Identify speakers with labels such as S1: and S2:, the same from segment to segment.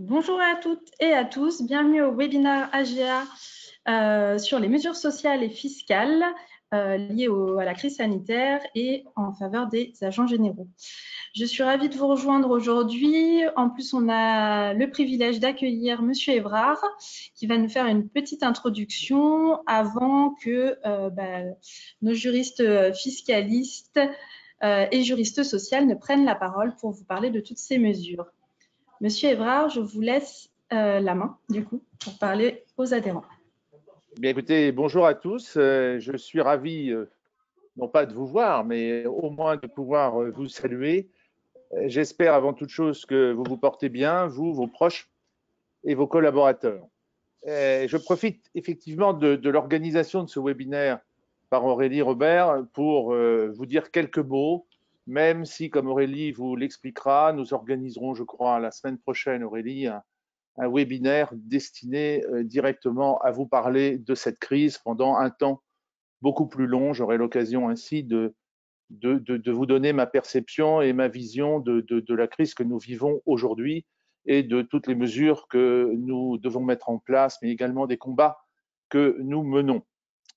S1: Bonjour à toutes et à tous, bienvenue au webinaire AGA sur les mesures sociales et fiscales liées à la crise sanitaire et en faveur des agents généraux. Je suis ravie de vous rejoindre aujourd'hui. En plus, on a le privilège d'accueillir Monsieur Évrard qui va nous faire une petite introduction avant que nos juristes fiscalistes et juristes sociaux ne prennent la parole pour vous parler de toutes ces mesures. Monsieur Évrard, je vous laisse la main, du coup, pour parler aux adhérents.
S2: Bien, écoutez, bonjour à tous. Je suis ravi, non pas de vous voir, mais au moins de pouvoir vous saluer. J'espère avant toute chose que vous vous portez bien, vous, vos proches et vos collaborateurs. Je profite effectivement de l'organisation de ce webinaire par Aurélie Robert pour vous dire quelques mots, même si, comme Aurélie vous l'expliquera, nous organiserons, je crois, la semaine prochaine, Aurélie, un webinaire destiné directement à vous parler de cette crise pendant un temps beaucoup plus long. J'aurai l'occasion ainsi de vous donner ma perception et ma vision de la crise que nous vivons aujourd'hui et de toutes les mesures que nous devons mettre en place, mais également des combats que nous menons.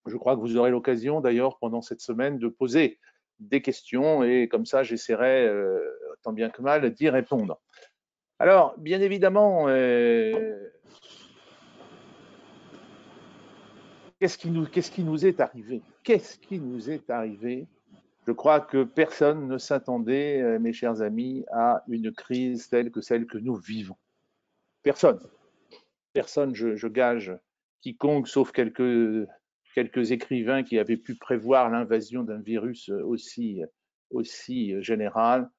S2: Je crois que vous aurez l'occasion d'ailleurs pendant cette semaine de poser des questions et comme ça j'essaierai tant bien que mal d'y répondre. Alors, bien évidemment, qu'est-ce qui nous est arrivé? Qu'est-ce qui nous est arrivé? Je crois que personne ne s'attendait, mes chers amis, à une crise telle que celle que nous vivons. Personne. Personne, je gage, quiconque, sauf quelques écrivains qui avaient pu prévoir l'invasion d'un virus aussi général.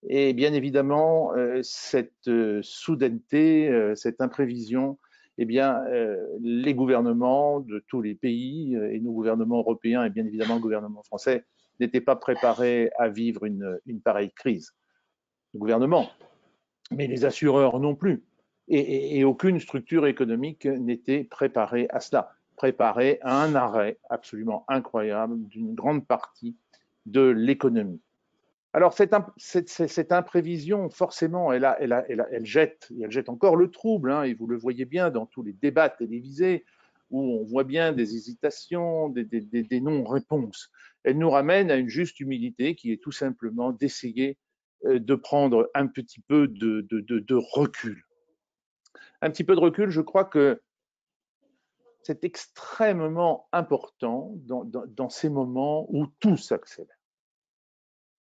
S2: Et bien évidemment, cette soudaineté, cette imprévision, eh bien, les gouvernements de tous les pays et nos gouvernements européens et bien évidemment le gouvernement français n'étaient pas préparés à vivre une pareille crise. Le gouvernement, mais les assureurs non plus. Et aucune structure économique n'était préparée à cela, préparée à un arrêt absolument incroyable d'une grande partie de l'économie. Alors, cette imprévision, forcément, elle jette encore le trouble, hein, et vous le voyez bien dans tous les débats télévisés, où on voit bien des hésitations, des non-réponses. Elle nous ramène à une juste humilité qui est tout simplement d'essayer de prendre un petit peu de recul. Un petit peu de recul, je crois que c'est extrêmement important dans ces moments où tout s'accélère.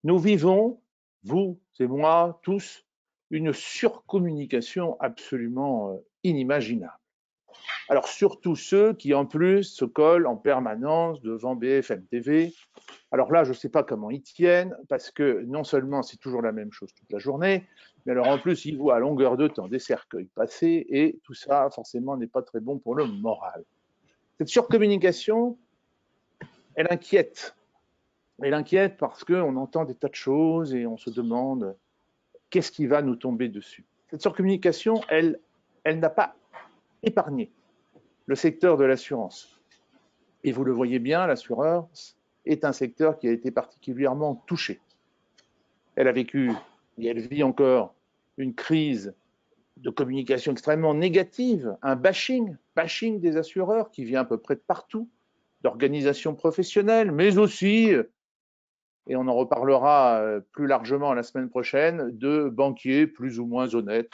S2: Nous vivons, vous et moi, tous, une surcommunication absolument inimaginable. Alors, surtout ceux qui, en plus, se collent en permanence devant BFM TV. Alors là, je ne sais pas comment ils tiennent, parce que non seulement c'est toujours la même chose toute la journée, mais alors en plus, ils voient à longueur de temps des cercueils passer, et tout ça, forcément, n'est pas très bon pour le moral. Cette surcommunication, elle inquiète. Elle inquiète parce qu'on entend des tas de choses et on se demande qu'est-ce qui va nous tomber dessus. Cette surcommunication, elle n'a pas épargné le secteur de l'assurance. Et vous le voyez bien, l'assurance est un secteur qui a été particulièrement touché. Elle a vécu et elle vit encore une crise de communication extrêmement négative, un bashing des assureurs qui vient à peu près de partout, d'organisations professionnelles, mais aussi, et on en reparlera plus largement la semaine prochaine, de banquiers plus ou moins honnêtes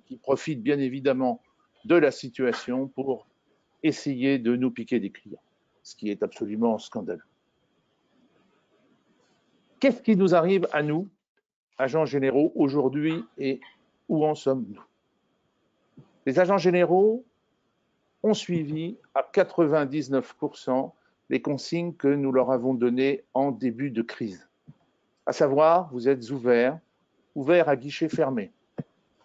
S2: qui profitent bien évidemment de la situation pour essayer de nous piquer des clients, ce qui est absolument scandaleux. Qu'est-ce qui nous arrive à nous, agents généraux, aujourd'hui et où en sommes-nous? Les agents généraux ont suivi à 99% les consignes que nous leur avons données en début de crise. À savoir, vous êtes ouverts à guichet fermé.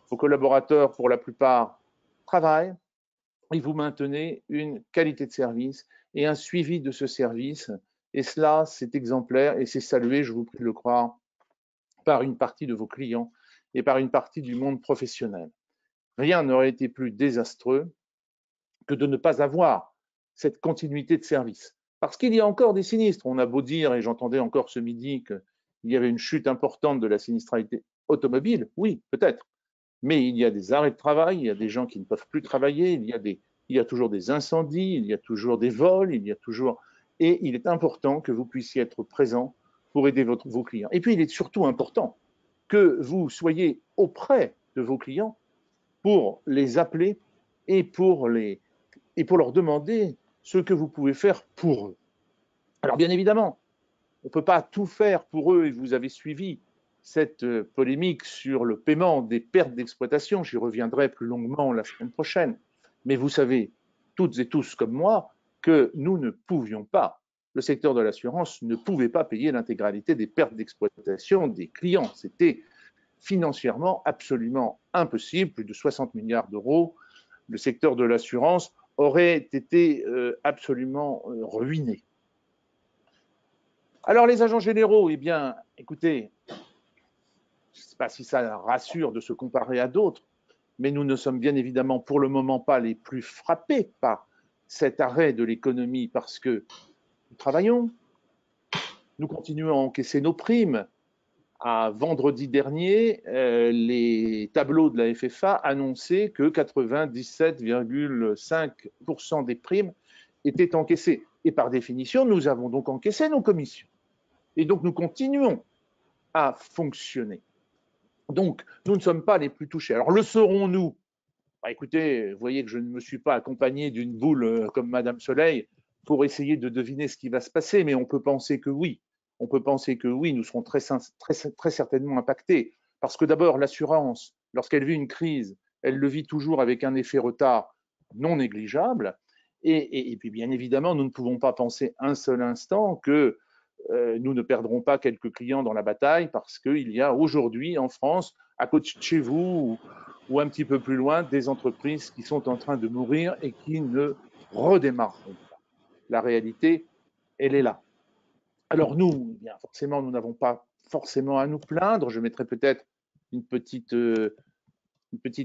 S2: Vos collaborateurs, pour la plupart, travaillent et vous maintenez une qualité de service et un suivi de ce service. Et cela, c'est exemplaire et c'est salué, je vous prie de le croire, par une partie de vos clients et par une partie du monde professionnel. Rien n'aurait été plus désastreux que de ne pas avoir cette continuité de service. Parce qu'il y a encore des sinistres. On a beau dire, et j'entendais encore ce midi qu'il y avait une chute importante de la sinistralité automobile, oui, peut-être. Mais il y a des arrêts de travail, il y a des gens qui ne peuvent plus travailler, il y a toujours des incendies, il y a toujours des vols, il y a toujours… Et il est important que vous puissiez être présent pour aider vos clients. Et puis, il est surtout important que vous soyez auprès de vos clients pour les appeler et pour leur demander ce que vous pouvez faire pour eux. Alors, bien évidemment, on ne peut pas tout faire pour eux, et vous avez suivi cette polémique sur le paiement des pertes d'exploitation. J'y reviendrai plus longuement la semaine prochaine. Mais vous savez, toutes et tous comme moi, que nous ne pouvions pas, le secteur de l'assurance ne pouvait pas payer l'intégralité des pertes d'exploitation des clients. C'était financièrement absolument impossible, plus de 60 milliards d'euros. Le secteur de l'assurance aurait été absolument ruiné. Alors les agents généraux, eh bien, écoutez, je ne sais pas si ça rassure de se comparer à d'autres, mais nous ne sommes bien évidemment pour le moment pas les plus frappés par cet arrêt de l'économie parce que nous travaillons, nous continuons à encaisser nos primes. À vendredi dernier, les tableaux de la FFA annonçaient que 97,5% des primes étaient encaissées. Et par définition, nous avons donc encaissé nos commissions. Et donc, nous continuons à fonctionner. Donc, nous ne sommes pas les plus touchés. Alors, le serons-nous? Écoutez, vous voyez que je ne me suis pas accompagné d'une boule comme Madame Soleil pour essayer de deviner ce qui va se passer, mais on peut penser que oui. On peut penser que oui, nous serons très certainement impactés. Parce que d'abord, l'assurance, lorsqu'elle vit une crise, elle le vit toujours avec un effet retard non négligeable. Et puis, bien évidemment, nous ne pouvons pas penser un seul instant que nous ne perdrons pas quelques clients dans la bataille parce qu'il y a aujourd'hui en France, à côté de chez vous ou un petit peu plus loin, des entreprises qui sont en train de mourir et qui ne redémarreront pas. La réalité, elle est là. Alors nous, bien forcément, nous n'avons pas forcément à nous plaindre. Je mettrai peut-être une petite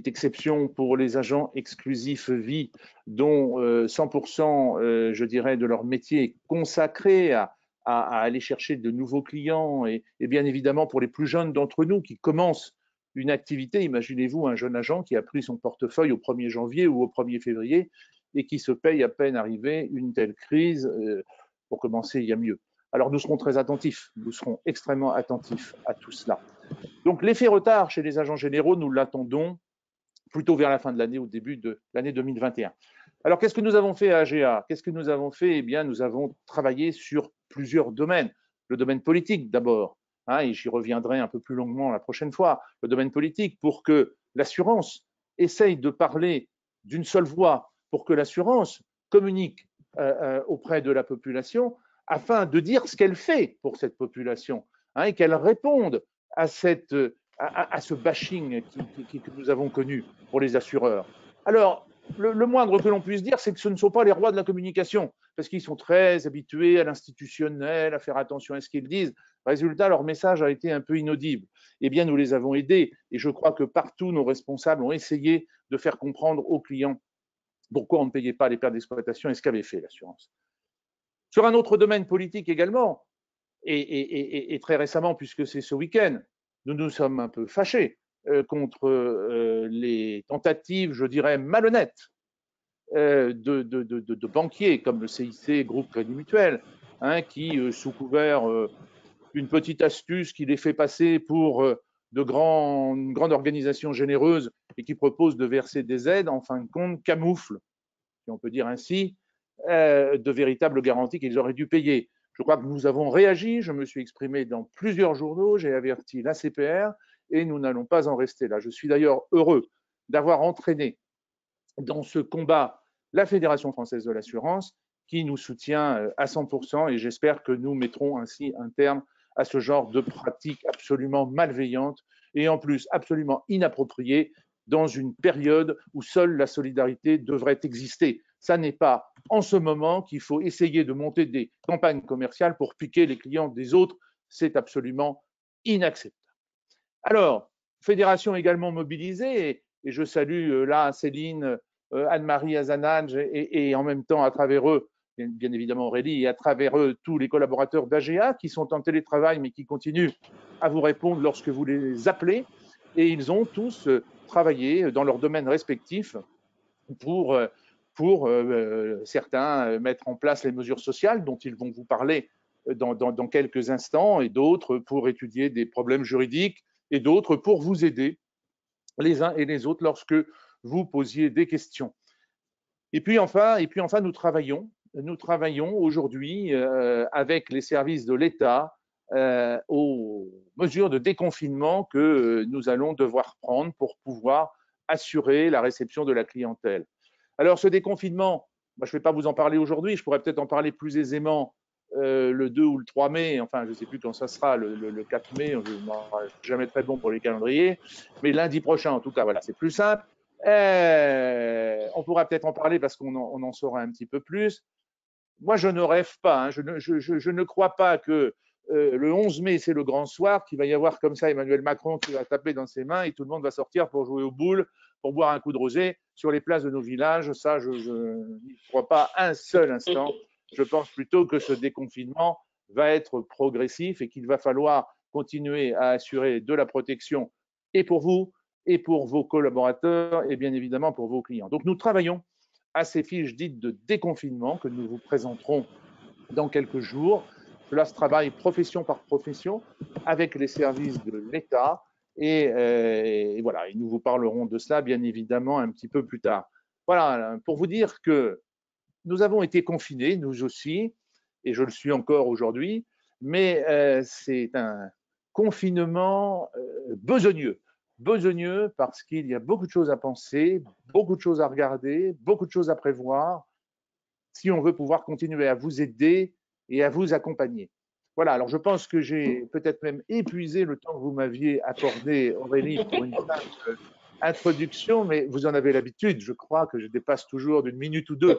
S2: exception pour les agents exclusifs vie, dont 100%, je dirais, de leur métier est consacré à aller chercher de nouveaux clients et bien évidemment pour les plus jeunes d'entre nous qui commencent une activité, imaginez-vous un jeune agent qui a pris son portefeuille au 1er janvier ou au 1er février et qui se paye à peine arrivé une telle crise. Pour commencer, il y a mieux. Alors nous serons très attentifs, nous serons extrêmement attentifs à tout cela. Donc l'effet retard chez les agents généraux, nous l'attendons plutôt vers la fin de l'année, au début de l'année 2021. Alors qu'est-ce que nous avons fait à AGA? Qu'est-ce que nous avons fait? Eh bien, nous avons travaillé sur plusieurs domaines. Le domaine politique d'abord, et j'y reviendrai un peu plus longuement la prochaine fois. Le domaine politique pour que l'assurance essaye de parler d'une seule voix, pour que l'assurance communique auprès de la population afin de dire ce qu'elle fait pour cette population et qu'elle réponde à ce bashing que nous avons connu pour les assureurs. Alors, le moindre que l'on puisse dire, c'est que ce ne sont pas les rois de la communication, parce qu'ils sont très habitués à l'institutionnel, à faire attention à ce qu'ils disent. Résultat, leur message a été un peu inaudible. Eh bien, nous les avons aidés, et je crois que partout, nos responsables ont essayé de faire comprendre aux clients pourquoi on ne payait pas les pertes d'exploitation et ce qu'avait fait l'assurance. Sur un autre domaine politique également, et très récemment, puisque c'est ce week-end, nous nous sommes un peu fâchés contre les tentatives, je dirais, malhonnêtes de banquiers comme le CIC, Groupe Crédit Mutuel, qui, sous couvert d'une petite astuce qui les fait passer pour une grande organisation généreuse et qui propose de verser des aides, en fin de compte, camouflent, si on peut dire ainsi, de véritables garanties qu'ils auraient dû payer. Je crois que nous avons réagi, je me suis exprimé dans plusieurs journaux, j'ai averti la CPR et nous n'allons pas en rester là. Je suis d'ailleurs heureux d'avoir entraîné dans ce combat la Fédération française de l'assurance qui nous soutient à 100% et j'espère que nous mettrons ainsi un terme à ce genre de pratiques absolument malveillantes et en plus absolument inappropriées dans une période où seule la solidarité devrait exister. Ça n'est pas en ce moment qu'il faut essayer de monter des campagnes commerciales pour piquer les clients des autres. C'est absolument inacceptable. Alors, fédération également mobilisée, et je salue là Céline, Anne-Marie Azanage et en même temps à travers eux, bien évidemment Aurélie, et à travers eux tous les collaborateurs d'AGA qui sont en télétravail mais qui continuent à vous répondre lorsque vous les appelez. Et ils ont tous travailler dans leurs domaines respectifs pour certains mettre en place les mesures sociales dont ils vont vous parler dans quelques instants, et d'autres pour étudier des problèmes juridiques, et d'autres pour vous aider les uns et les autres lorsque vous posiez des questions. Et puis enfin, nous travaillons aujourd'hui avec les services de l'État aux mesures de déconfinement que nous allons devoir prendre pour pouvoir assurer la réception de la clientèle. Alors, ce déconfinement, je ne vais pas vous en parler aujourd'hui, je pourrais peut-être en parler plus aisément le 2 ou le 3 mai, enfin, je ne sais plus quand ça sera, le 4 mai, je ne suis jamais très bon pour les calendriers, mais lundi prochain, en tout cas, voilà, c'est plus simple. On pourra peut-être en parler parce qu'on en saura un petit peu plus. Moi, je ne rêve pas, hein, je ne crois pas que le 11 mai, c'est le grand soir, qu'il va y avoir comme ça Emmanuel Macron qui va taper dans ses mains et tout le monde va sortir pour jouer aux boules, pour boire un coup de rosé sur les places de nos villages. Ça, je n'y crois pas un seul instant. Je pense plutôt que ce déconfinement va être progressif et qu'il va falloir continuer à assurer de la protection et pour vous, et pour vos collaborateurs, et bien évidemment pour vos clients. Donc, nous travaillons à ces fiches dites de déconfinement que nous vous présenterons dans quelques jours. Cela se travaille profession par profession avec les services de l'État et voilà, et nous vous parlerons de cela bien évidemment un petit peu plus tard. Voilà, pour vous dire que nous avons été confinés, nous aussi, et je le suis encore aujourd'hui, mais c'est un confinement besogneux. Besogneux parce qu'il y a beaucoup de choses à penser, beaucoup de choses à regarder, beaucoup de choses à prévoir, si on veut pouvoir continuer à vous aider et à vous accompagner. Voilà, alors je pense que j'ai peut-être même épuisé le temps que vous m'aviez accordé, Aurélie, pour une simple introduction, mais vous en avez l'habitude, je crois que je dépasse toujours d'une minute ou deux.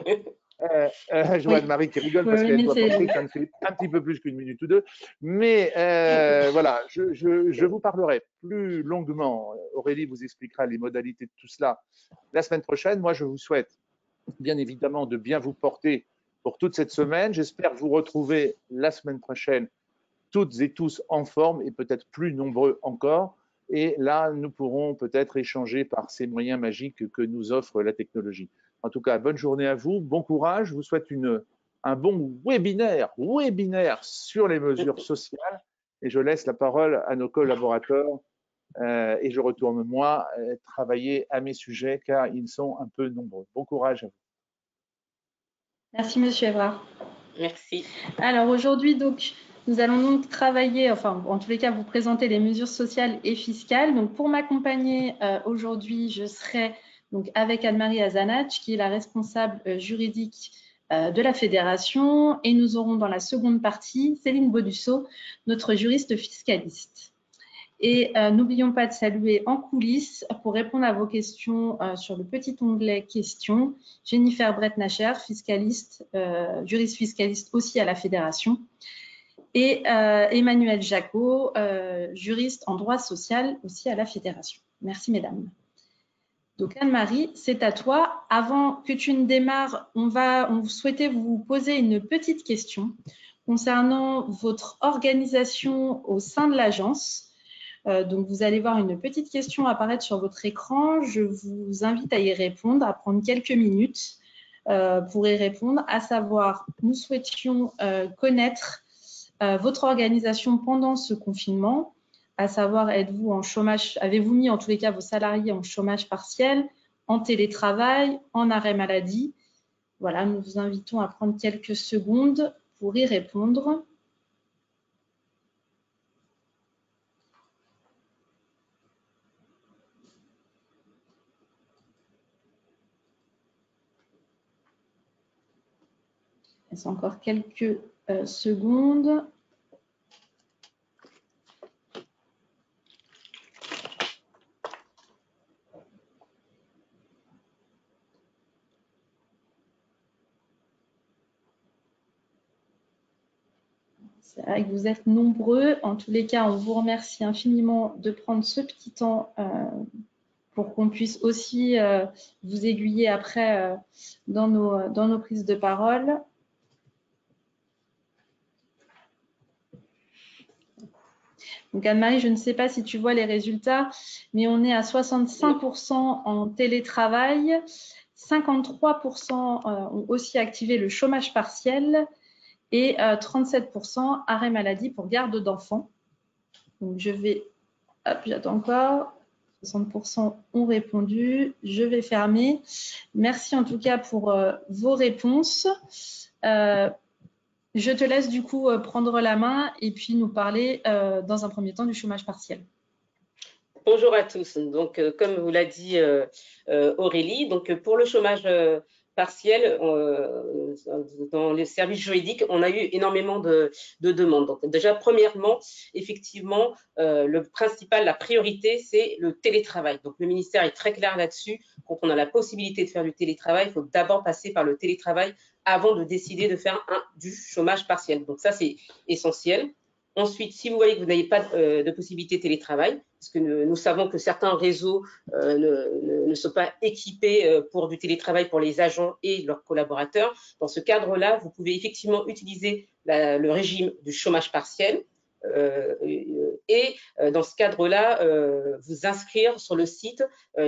S2: Joanne-Marie qui rigole parce qu'elle doit penser que ça ne fait un petit peu plus qu'une minute ou deux. Mais voilà, je vous parlerai plus longuement. Aurélie vous expliquera les modalités de tout cela la semaine prochaine. Moi, je vous souhaite bien évidemment de bien vous porter pour toute cette semaine. J'espère vous retrouver la semaine prochaine toutes et tous en forme et peut-être plus nombreux encore. Et là, nous pourrons peut-être échanger par ces moyens magiques que nous offre la technologie. En tout cas, bonne journée à vous, bon courage. Je vous souhaite un bon webinaire sur les mesures sociales. Et je laisse la parole à nos collaborateurs et je retourne, moi, travailler à mes sujets car ils sont un peu nombreux. Bon courage à vous.
S1: Merci, Monsieur Évrard.
S3: Merci.
S1: Alors aujourd'hui, donc, nous allons donc travailler, enfin, en tous les cas, vous présenter les mesures sociales et fiscales. Donc, pour m'accompagner aujourd'hui, je serai donc avec Anne-Marie Azanach, qui est la responsable juridique de la fédération, et nous aurons dans la seconde partie Céline Baudusseau, notre juriste fiscaliste. Et n'oublions pas de saluer en coulisses, pour répondre à vos questions sur le petit onglet questions, Jennifer Brett-Nacher, fiscaliste, juriste fiscaliste aussi à la Fédération, et Emmanuel Jacot, juriste en droit social aussi à la Fédération. Merci mesdames. Donc Anne-Marie, c'est à toi. Avant que tu ne démarres, on souhaitait vous poser une petite question concernant votre organisation au sein de l'agence. Donc, vous allez voir une petite question apparaître sur votre écran. Je vous invite à y répondre, à prendre quelques minutes pour y répondre, à savoir, nous souhaitions connaître votre organisation pendant ce confinement, à savoir, êtes-vous en chômage, avez-vous mis en tous les cas vos salariés en chômage partiel, en télétravail, en arrêt maladie? Voilà, nous vous invitons à prendre quelques secondes pour y répondre. C'est encore quelques secondes. C'est vrai que vous êtes nombreux. En tous les cas, on vous remercie infiniment de prendre ce petit temps pour qu'on puisse aussi vous aiguiller après dans nos prises de parole. Donc Anne-Marie, je ne sais pas si tu vois les résultats, mais on est à 65% en télétravail, 53% ont aussi activé le chômage partiel et 37% arrêt maladie pour garde d'enfants. Donc je vais, hop, j'attends encore. 60% ont répondu. Je vais fermer. Merci en tout cas pour vos réponses. Je te laisse du coup prendre la main et puis nous parler dans un premier temps du chômage partiel.
S3: Bonjour à tous. Donc, comme vous l'a dit Aurélie, donc pour le chômage partiel, dans les services juridiques, on a eu énormément de demandes. Donc, déjà, premièrement, effectivement, le principal, la priorité, c'est le télétravail. Donc, le ministère est très clair là-dessus. Quand on a la possibilité de faire du télétravail, il faut d'abord passer par le télétravail avant de décider de faire du chômage partiel. Donc, ça, c'est essentiel. Ensuite, si vous voyez que vous n'avez pas de possibilité de télétravail, parce que nous savons que certains réseaux ne sont pas équipés pour du télétravail pour les agents et leurs collaborateurs, dans ce cadre-là, vous pouvez effectivement utiliser le régime du chômage partiel et dans ce cadre-là, vous inscrire sur le site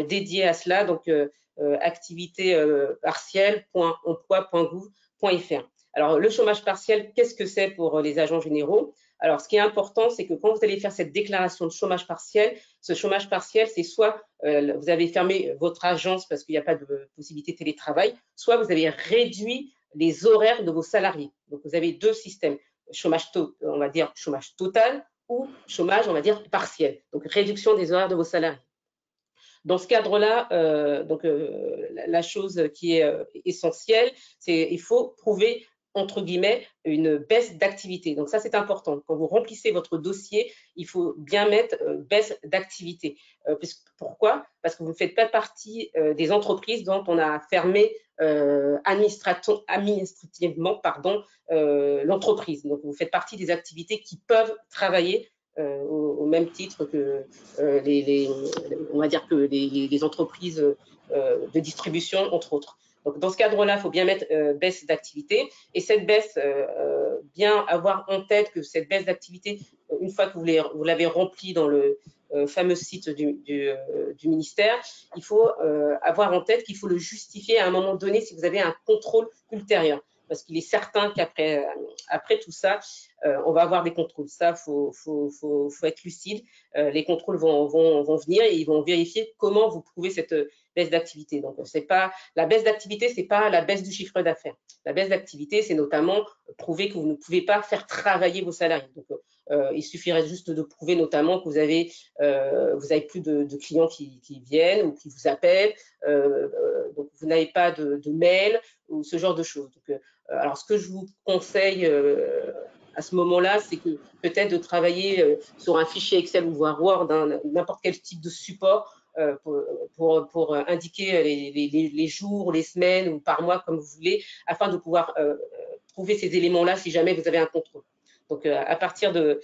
S3: dédié à cela, donc activité-partielle.emploi.gouv.fr. Alors, le chômage partiel, qu'est-ce que c'est pour les agents généraux? Alors, ce qui est important, c'est que quand vous allez faire cette déclaration de chômage partiel, ce chômage partiel, c'est soit vous avez fermé votre agence parce qu'il n'y a pas de possibilité de télétravail, soit vous avez réduit les horaires de vos salariés. Donc, vous avez deux systèmes, chômage, on va dire chômage total ou chômage, on va dire partiel. Donc, réduction des horaires de vos salariés. Dans ce cadre-là, la chose qui est essentielle, c'est qu'il faut prouver entre guillemets, une baisse d'activité. Donc ça, c'est important. Quand vous remplissez votre dossier, il faut bien mettre baisse d'activité. Pourquoi? Parce que vous ne faites pas partie des entreprises dont on a fermé administrativement l'entreprise. Donc vous faites partie des activités qui peuvent travailler au même titre que on va dire que les entreprises de distribution, entre autres. Donc, dans ce cadre-là, il faut bien mettre baisse d'activité. Et cette baisse, bien avoir en tête que cette baisse d'activité, une fois que vous l'avez remplie dans le fameux site du ministère, il faut avoir en tête qu'il faut le justifier à un moment donné si vous avez un contrôle ultérieur. Parce qu'il est certain qu'après tout ça, on va avoir des contrôles. Ça, faut être lucide. Les contrôles vont venir et ils vont vérifier comment vous prouvez cette baisse d'activité. Donc, la baisse d'activité, c'est pas la baisse du chiffre d'affaires. La baisse d'activité, c'est notamment prouver que vous ne pouvez pas faire travailler vos salariés. Donc, il suffirait juste de prouver notamment que vous avez plus de clients qui viennent ou qui vous appellent, donc vous n'avez pas de mail ou ce genre de choses. Donc, alors, ce que je vous conseille à ce moment-là, c'est que peut-être de travailler sur un fichier Excel ou voire Word, n'importe quel type de support pour indiquer les jours, les semaines ou par mois, comme vous voulez, afin de pouvoir trouver ces éléments-là si jamais vous avez un contrôle. Donc, à partir de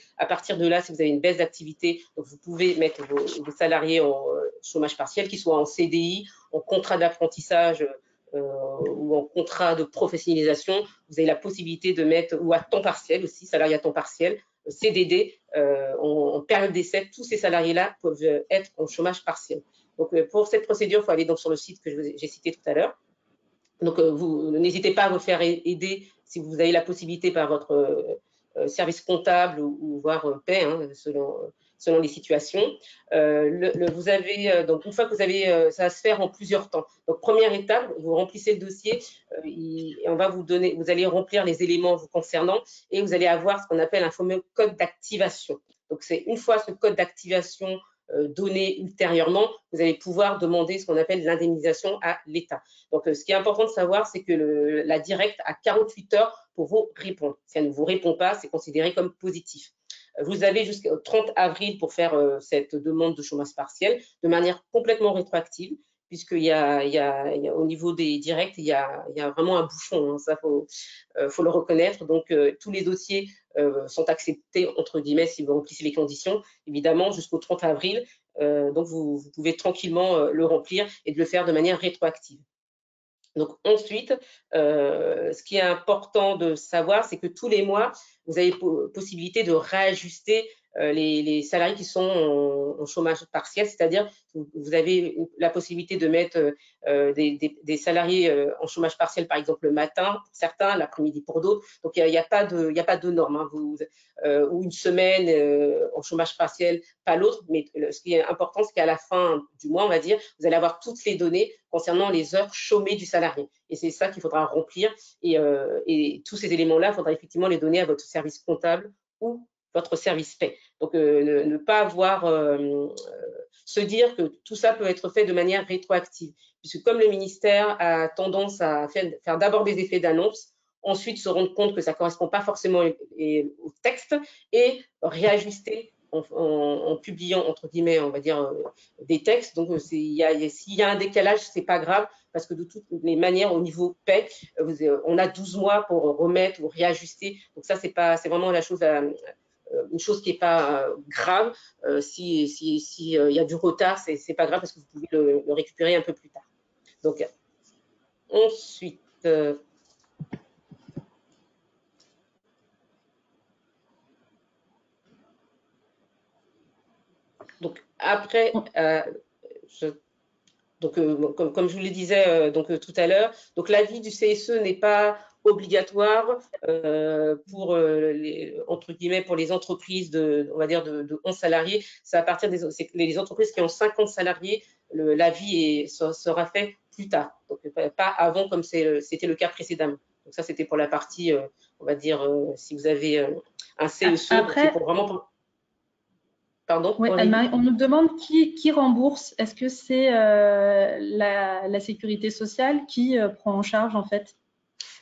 S3: là, si vous avez une baisse d'activité, vous pouvez mettre vos salariés en chômage partiel, qu'ils soient en CDI, en contrat d'apprentissage ou en contrat de professionnalisation. Vous avez la possibilité de mettre, ou à temps partiel aussi, salarié à temps partiel, CDD, en période d'essai, tous ces salariés-là peuvent être en chômage partiel. Donc, pour cette procédure, il faut aller donc sur le site que j'ai cité tout à l'heure. Donc, vous n'hésitez pas à vous faire aider si vous avez la possibilité par votre service comptable ou voire paie, selon les situations. Vous avez, donc, une fois que vous avez, ça va se faire en plusieurs temps. Donc, première étape, vous remplissez le dossier et on va vous donner, vous allez remplir les éléments vous concernant et vous allez avoir ce qu'on appelle un fameux code d'activation. Donc, c'est une fois ce code d'activation donné ultérieurement, vous allez pouvoir demander ce qu'on appelle l'indemnisation à l'État. Donc, ce qui est important de savoir, c'est que la directe a 48 heures pour vous répondre. Si elle ne vous répond pas, c'est considéré comme positif. Vous avez jusqu'au 30 avril pour faire cette demande de chômage partiel de manière complètement rétroactive, puisqu'il y a au niveau des directs, il y a vraiment un bouchon, ça faut le reconnaître. Donc, tous les dossiers sont acceptés, entre guillemets, si vous remplissez les conditions, évidemment, jusqu'au 30 avril. Donc, vous pouvez tranquillement le remplir et de le faire de manière rétroactive. Donc ensuite, ce qui est important de savoir, c'est que tous les mois, vous avez possibilité de réajuster les salariés qui sont en chômage partiel, c'est-à-dire vous avez la possibilité de mettre des salariés en chômage partiel, par exemple le matin pour certains, l'après-midi pour d'autres. Donc il n'y a pas de norme, hein. Ou une semaine en chômage partiel, pas l'autre. Mais ce qui est important, c'est qu'à la fin du mois, on va dire, vous allez avoir toutes les données concernant les heures chômées du salarié. Et c'est ça qu'il faudra remplir. Et tous ces éléments-là, il faudra effectivement les donner à votre service comptable ou votre service paie. Donc, ne pas se dire que tout ça peut être fait de manière rétroactive, puisque comme le ministère a tendance à faire d'abord des effets d'annonce, ensuite se rendre compte que ça ne correspond pas forcément au texte et réajuster en publiant, entre guillemets, on va dire, des textes. Donc, s'il y a un décalage, ce n'est pas grave, parce que de toutes les manières, au niveau paie, on a 12 mois pour remettre ou réajuster. Donc, ça, c'est vraiment une chose qui n'est pas grave. S'il y a du retard, ce n'est pas grave parce que vous pouvez le récupérer un peu plus tard. Donc, ensuite, donc après, comme je vous le disais tout à l'heure, donc l'avis du CSE n'est pas obligatoire pour entre guillemets pour les entreprises on va dire de 11 salariés. C'est à partir des entreprises qui ont 50 salariés, l'avis sera fait plus tard, donc pas avant comme c'était le cas précédemment. Donc ça, c'était pour la partie, on va dire, si vous avez un CSE, c'est pour vraiment. Pardon,
S1: oui, Anne-Marie, on nous demande qui rembourse. Est-ce que c'est la sécurité sociale qui prend en charge en fait?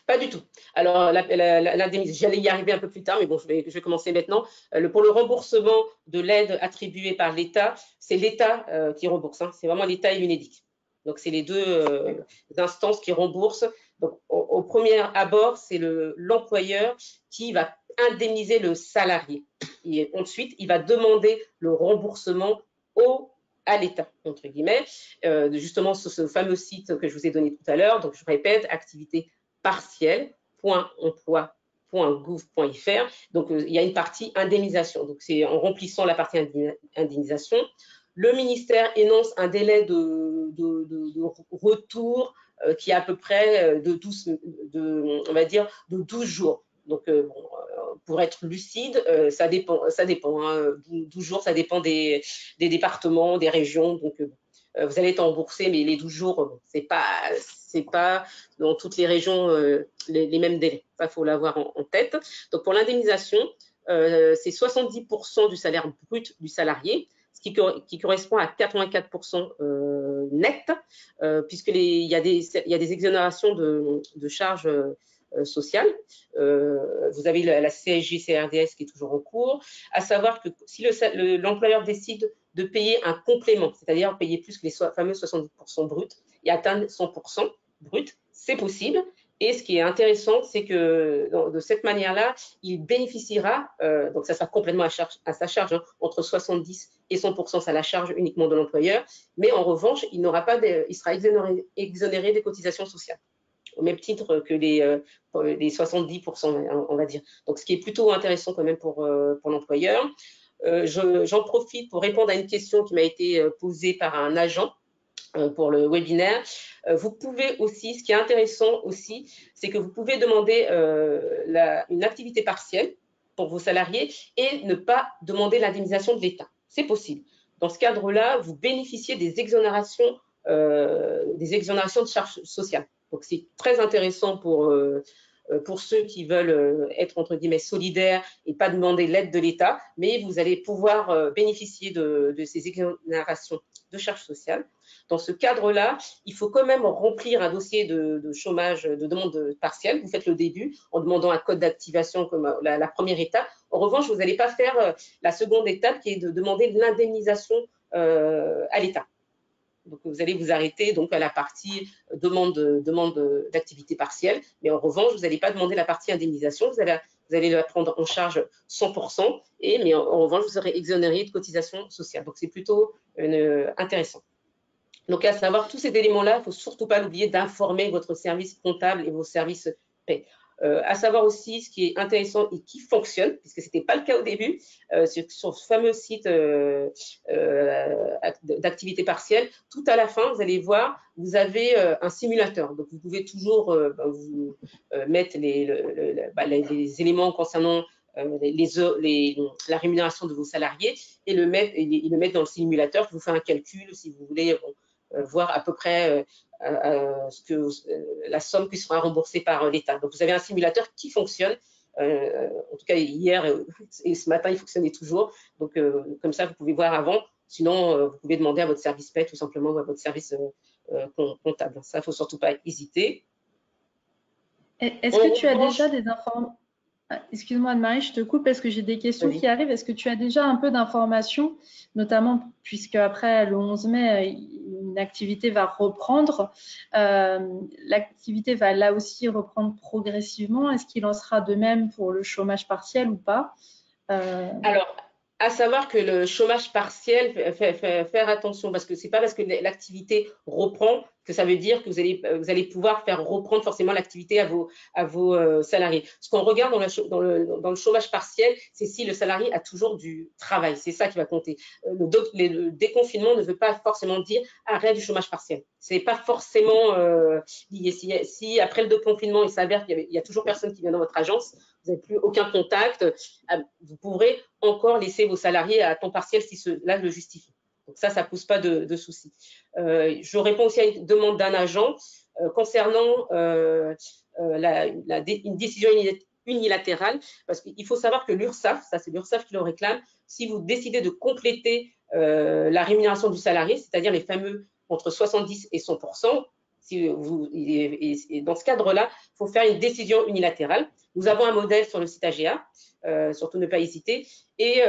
S3: Pas du tout. Alors, l'indemnisation, j'allais y arriver un peu plus tard, mais bon, je vais commencer maintenant. Pour le remboursement de l'aide attribuée par l'État, c'est l'État qui rembourse, hein. C'est vraiment l'État et l'UNEDIC. Donc, c'est les deux instances qui remboursent. Donc, au premier abord, c'est l'employeur qui va indemniser le salarié. Et ensuite, il va demander le remboursement à l'État, entre guillemets, justement sur ce fameux site que je vous ai donné tout à l'heure. Donc, je répète, activité partiel.emploi.gouv.fr. Donc, il y a une partie indemnisation. Donc, c'est en remplissant la partie indemnisation. Le ministère énonce un délai de retour qui est à peu près de 12 jours. Donc, pour être lucide, ça dépend. 12 jours, ça dépend des départements, des régions. Donc, vous allez être remboursé, mais les 12 jours, c'est pas dans toutes les régions les mêmes délais. Ça, il faut l'avoir en tête. Donc, pour l'indemnisation, c'est 70% du salaire brut du salarié, ce qui correspond à 84% net, puisqu'il y a des exonérations de charges sociales. Vous avez la CSG, CRDS qui est toujours en cours. À savoir que si l'employeur décide de payer un complément, c'est-à-dire payer plus que les fameux 70% bruts et atteindre 100% brut, c'est possible. Et ce qui est intéressant, c'est que de cette manière-là, il bénéficiera, donc ça sera complètement à sa charge, hein, entre 70 et 100%, c'est à la charge uniquement de l'employeur, mais en revanche, il sera exonéré des cotisations sociales, au même titre que les 70%, on va dire. Donc, ce qui est plutôt intéressant quand même pour l'employeur. J'en profite pour répondre à une question qui m'a été posée par un agent pour le webinaire. Vous pouvez aussi, ce qui est intéressant aussi, c'est que vous pouvez demander une activité partielle pour vos salariés et ne pas demander l'indemnisation de l'État. C'est possible. Dans ce cadre-là, vous bénéficiez des exonérations de charges sociales. Donc, c'est très intéressant pour ceux qui veulent être, entre guillemets, solidaires et pas demander l'aide de l'État, mais vous allez pouvoir bénéficier de ces exonérations de charges sociales. Dans ce cadre-là, il faut quand même remplir un dossier de chômage, de demande partielle. Vous faites le début en demandant un code d'activation comme la première étape. En revanche, vous n'allez pas faire la seconde étape qui est de demander l'indemnisation à l'État. Donc, vous allez vous arrêter donc, à la partie demande d'activité partielle. Mais en revanche, vous n'allez pas demander la partie indemnisation. Vous allez la prendre en charge 100%. Mais en revanche, vous serez exonéré de cotisations sociales. Donc, c'est plutôt intéressant. Donc, à savoir tous ces éléments-là, il ne faut surtout pas l'oublier d'informer votre service comptable et vos services paie. À savoir aussi ce qui est intéressant et qui fonctionne, puisque ce n'était pas le cas au début, sur ce fameux site d'activité partielle, tout à la fin, vous allez voir, vous avez un simulateur. Donc, vous pouvez toujours mettre les éléments concernant la rémunération de vos salariés et le mettre dans le simulateur qui vous fait un calcul si vous voulez voir à peu près la somme qui sera remboursée par l'État. Donc, vous avez un simulateur qui fonctionne. En tout cas, hier et ce matin, il fonctionnait toujours. Donc, comme ça, vous pouvez voir avant. Sinon, vous pouvez demander à votre service paie tout simplement ou à votre service comptable. Ça, il ne faut surtout pas hésiter.
S1: Est-ce que tu as déjà des informations? Excuse-moi Anne-Marie, je te coupe parce que j'ai des questions qui arrivent. Est-ce que tu as déjà un peu d'informations, notamment puisque après le 11 mai, une activité va reprendre. L'activité va là aussi reprendre progressivement. Est-ce qu'il en sera de même pour le chômage partiel ou pas?
S3: Alors, à savoir que le chômage partiel, faire attention, parce que c'est pas parce que l'activité reprend que ça veut dire que vous allez pouvoir faire reprendre forcément l'activité à vos salariés. Ce qu'on regarde dans le chômage partiel, c'est si le salarié a toujours du travail. C'est ça qui va compter. Le déconfinement ne veut pas forcément dire arrêt du chômage partiel. C'est pas forcément lié. Si après le déconfinement, il s'avère qu'il y a toujours personne qui vient dans votre agence, vous n'avez plus aucun contact, vous pourrez encore laisser vos salariés à temps partiel si cela le justifie. Donc ça pose pas de souci. Je réponds aussi à une demande d'un agent concernant une décision unilatérale, parce qu'il faut savoir que l'URSSAF, ça c'est l'URSSAF qui le réclame, si vous décidez de compléter la rémunération du salarié, c'est-à-dire les fameux entre 70 et 100%, et dans ce cadre-là, il faut faire une décision unilatérale. Nous avons un modèle sur le site AGA, surtout ne pas hésiter. Et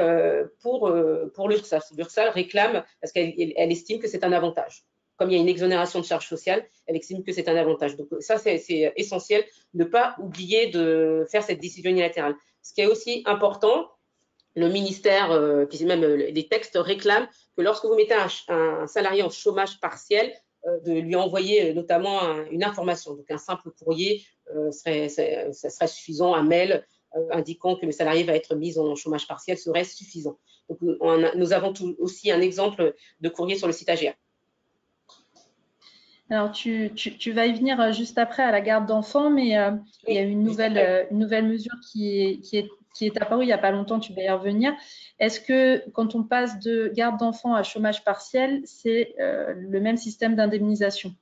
S3: pour l'URSSAF, l'URSSAF réclame, parce qu'elle estime que c'est un avantage. Comme il y a une exonération de charges sociales, elle estime que c'est un avantage. Donc ça, c'est essentiel, ne pas oublier de faire cette décision unilatérale. Ce qui est aussi important, le ministère, puis même les textes réclament que lorsque vous mettez un salarié en chômage partiel, de lui envoyer notamment une information. Donc un simple courrier ça serait suffisant, un mail indiquant que le salarié va être mis en chômage partiel serait suffisant. Donc nous avons aussi un exemple de courrier sur le site AGA.
S1: Alors, tu vas y venir juste après à la garde d'enfants, mais il y a une nouvelle mesure qui est apparue il n'y a pas longtemps, tu vas y revenir. Est-ce que quand on passe de garde d'enfants à chômage partiel, c'est le même système d'indemnisation?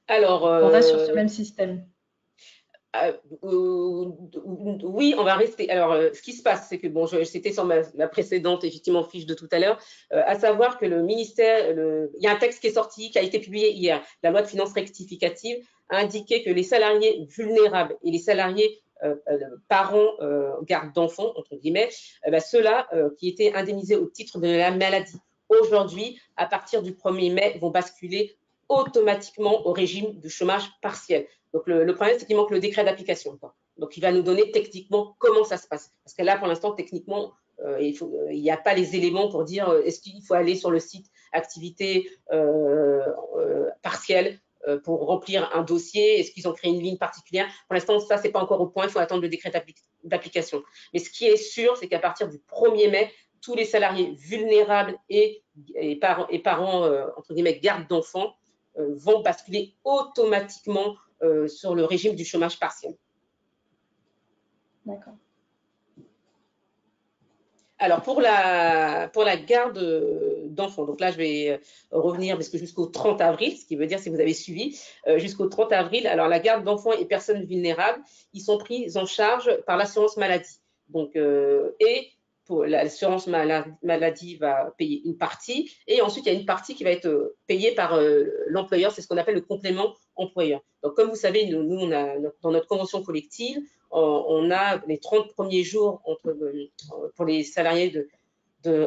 S3: Alors,
S1: on reste sur ce même système.
S3: Oui, on va rester. Alors, ce qui se passe, c'est que, bon, c'était sur ma précédente, effectivement, fiche de tout à l'heure, à savoir que le ministère, il y a un texte qui est sorti, qui a été publié hier, la loi de finances rectificative, a indiqué que les salariés vulnérables et les salariés parents garde d'enfants, entre guillemets, ceux-là qui étaient indemnisés au titre de la maladie, aujourd'hui, à partir du 1er mai, vont basculer automatiquement au régime du chômage partiel. Donc, le problème, c'est qu'il manque le décret d'application. Donc, il va nous donner techniquement comment ça se passe. Parce que là, pour l'instant, techniquement, il n'y a pas les éléments pour dire est-ce qu'il faut aller sur le site activité partielle pour remplir un dossier, est-ce qu'ils ont créé une ligne particulière. Pour l'instant, ça, ce n'est pas encore au point, il faut attendre le décret d'application. Mais ce qui est sûr, c'est qu'à partir du 1er mai, tous les salariés vulnérables et parents, entre guillemets, garde d'enfants, vont basculer automatiquement sur le régime du chômage partiel.
S1: D'accord.
S3: Alors, pour la garde d'enfants, donc là, je vais revenir parce que jusqu'au 30 avril, ce qui veut dire, si vous avez suivi, jusqu'au 30 avril, alors la garde d'enfants et personnes vulnérables, ils sont pris en charge par l'assurance maladie. Donc, et pour l'assurance maladie va payer une partie, et ensuite il y a une partie qui va être payée par l'employeur, c'est ce qu'on appelle le complément employeur. Donc comme vous savez, nous on a, dans notre convention collective, on a les 30 premiers jours pour les salariés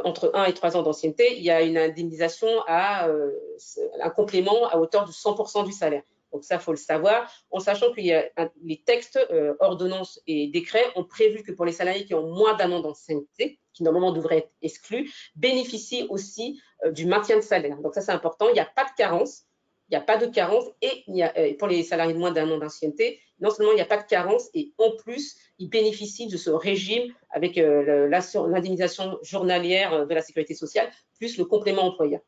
S3: entre 1 et 3 ans d'ancienneté, il y a une indemnisation un complément à hauteur de 100% du salaire. Donc ça, il faut le savoir, en sachant que les textes, ordonnances et décrets ont prévu que pour les salariés qui ont moins d'un an d'ancienneté, qui normalement devraient être exclus, bénéficient aussi du maintien de salaire. Donc ça, c'est important, il n'y a pas de carence. il n'y a pas de carence et pour les salariés de moins d'1 an d'ancienneté, non seulement il n'y a pas de carence et en plus, ils bénéficient de ce régime avec l'indemnisation journalière de la sécurité sociale plus le complément employeur.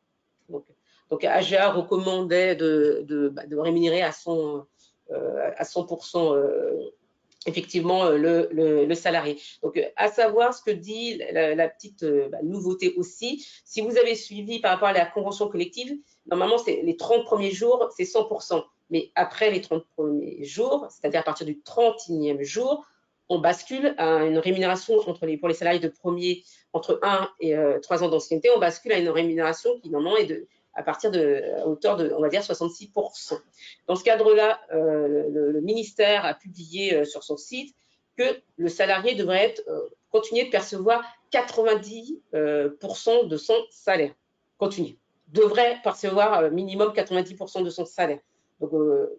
S3: Donc AGA recommandait de rémunérer à 100% effectivement le salarié. Donc, à savoir ce que dit la petite nouveauté aussi, si vous avez suivi par rapport à la convention collective, normalement, les 30 premiers jours, c'est 100%. Mais après les 30 premiers jours, c'est-à-dire à partir du 31e jour, on bascule à une rémunération pour les salariés de premier, entre 1 et 3 ans d'ancienneté, on bascule à une rémunération qui normalement est à hauteur de, on va dire, 66%. Dans ce cadre-là, le ministère a publié sur son site que le salarié devrait continuer de percevoir 90% de son salaire. Devrait percevoir minimum 90% de son salaire. Donc,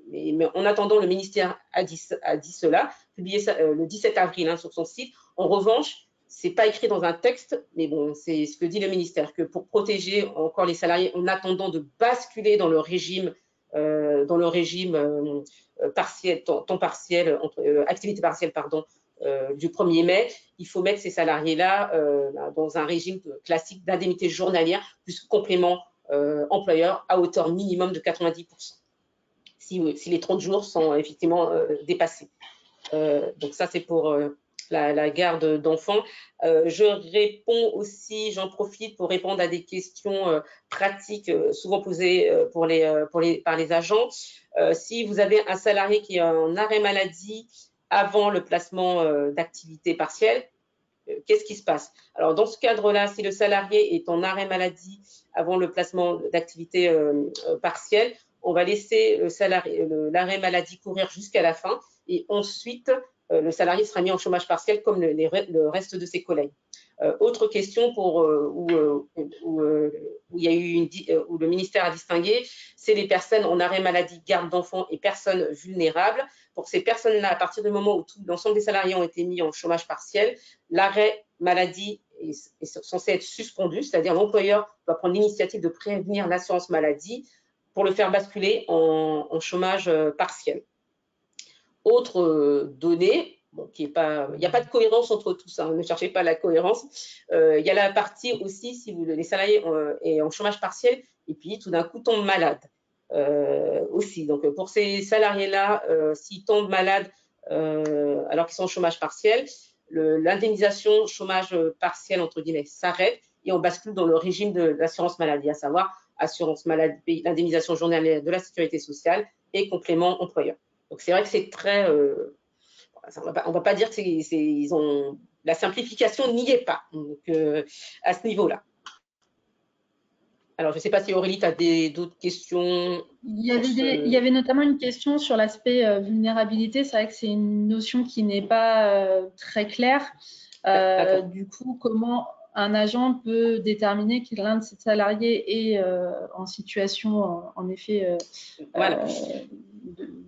S3: mais en attendant, le ministère a dit cela, publié ça, le 17 avril sur son site. En revanche, ce n'est pas écrit dans un texte, mais bon, c'est ce que dit le ministère, que pour protéger encore les salariés en attendant de basculer dans le régime partiel, temps partiel, activité partielle, pardon, du 1er mai, il faut mettre ces salariés-là dans un régime classique d'indemnité journalière plus complément employeur à hauteur minimum de 90%, si les 30 jours sont effectivement dépassés. Donc ça, c'est pour la garde d'enfants. Je réponds aussi, j'en profite pour répondre à des questions pratiques souvent posées par les agents. Si vous avez un salarié qui est en arrêt maladie avant le placement d'activité partielle, qu'est-ce qui se passe? Alors, dans ce cadre-là, si le salarié est en arrêt maladie avant le placement d'activité partielle, on va laisser l'arrêt maladie courir jusqu'à la fin et ensuite, le salarié sera mis en chômage partiel comme le reste de ses collègues. Autre question où le ministère a distingué, c'est les personnes en arrêt maladie, garde d'enfants et personnes vulnérables. Pour ces personnes-là, à partir du moment où l'ensemble des salariés ont été mis en chômage partiel, l'arrêt maladie est censé être suspendu, c'est-à-dire l'employeur doit prendre l'initiative de prévenir l'assurance maladie pour le faire basculer en chômage partiel. Autre donnée, bon, il n'y a pas de cohérence entre tout ça, ne cherchez pas la cohérence. Il y a la partie aussi, si les salariés sont en chômage partiel et puis tout d'un coup tombent malades aussi. Donc pour ces salariés-là, s'ils tombent malades alors qu'ils sont en chômage partiel, l'indemnisation chômage partiel, entre guillemets, s'arrête et on bascule dans le régime de l'assurance maladie, à savoir assurance maladie, l'indemnisation journalière de la sécurité sociale et complément employeur. Donc, c'est vrai que c'est très… on ne va pas dire que la simplification n'y est pas donc, à ce niveau-là. Alors, je ne sais pas si Aurélie, tu as d'autres questions.
S1: Il y avait notamment une question sur l'aspect vulnérabilité. C'est vrai que c'est une notion qui n'est pas très claire. Du coup, comment un agent peut déterminer que l'un de ses salariés est en situation, en effet,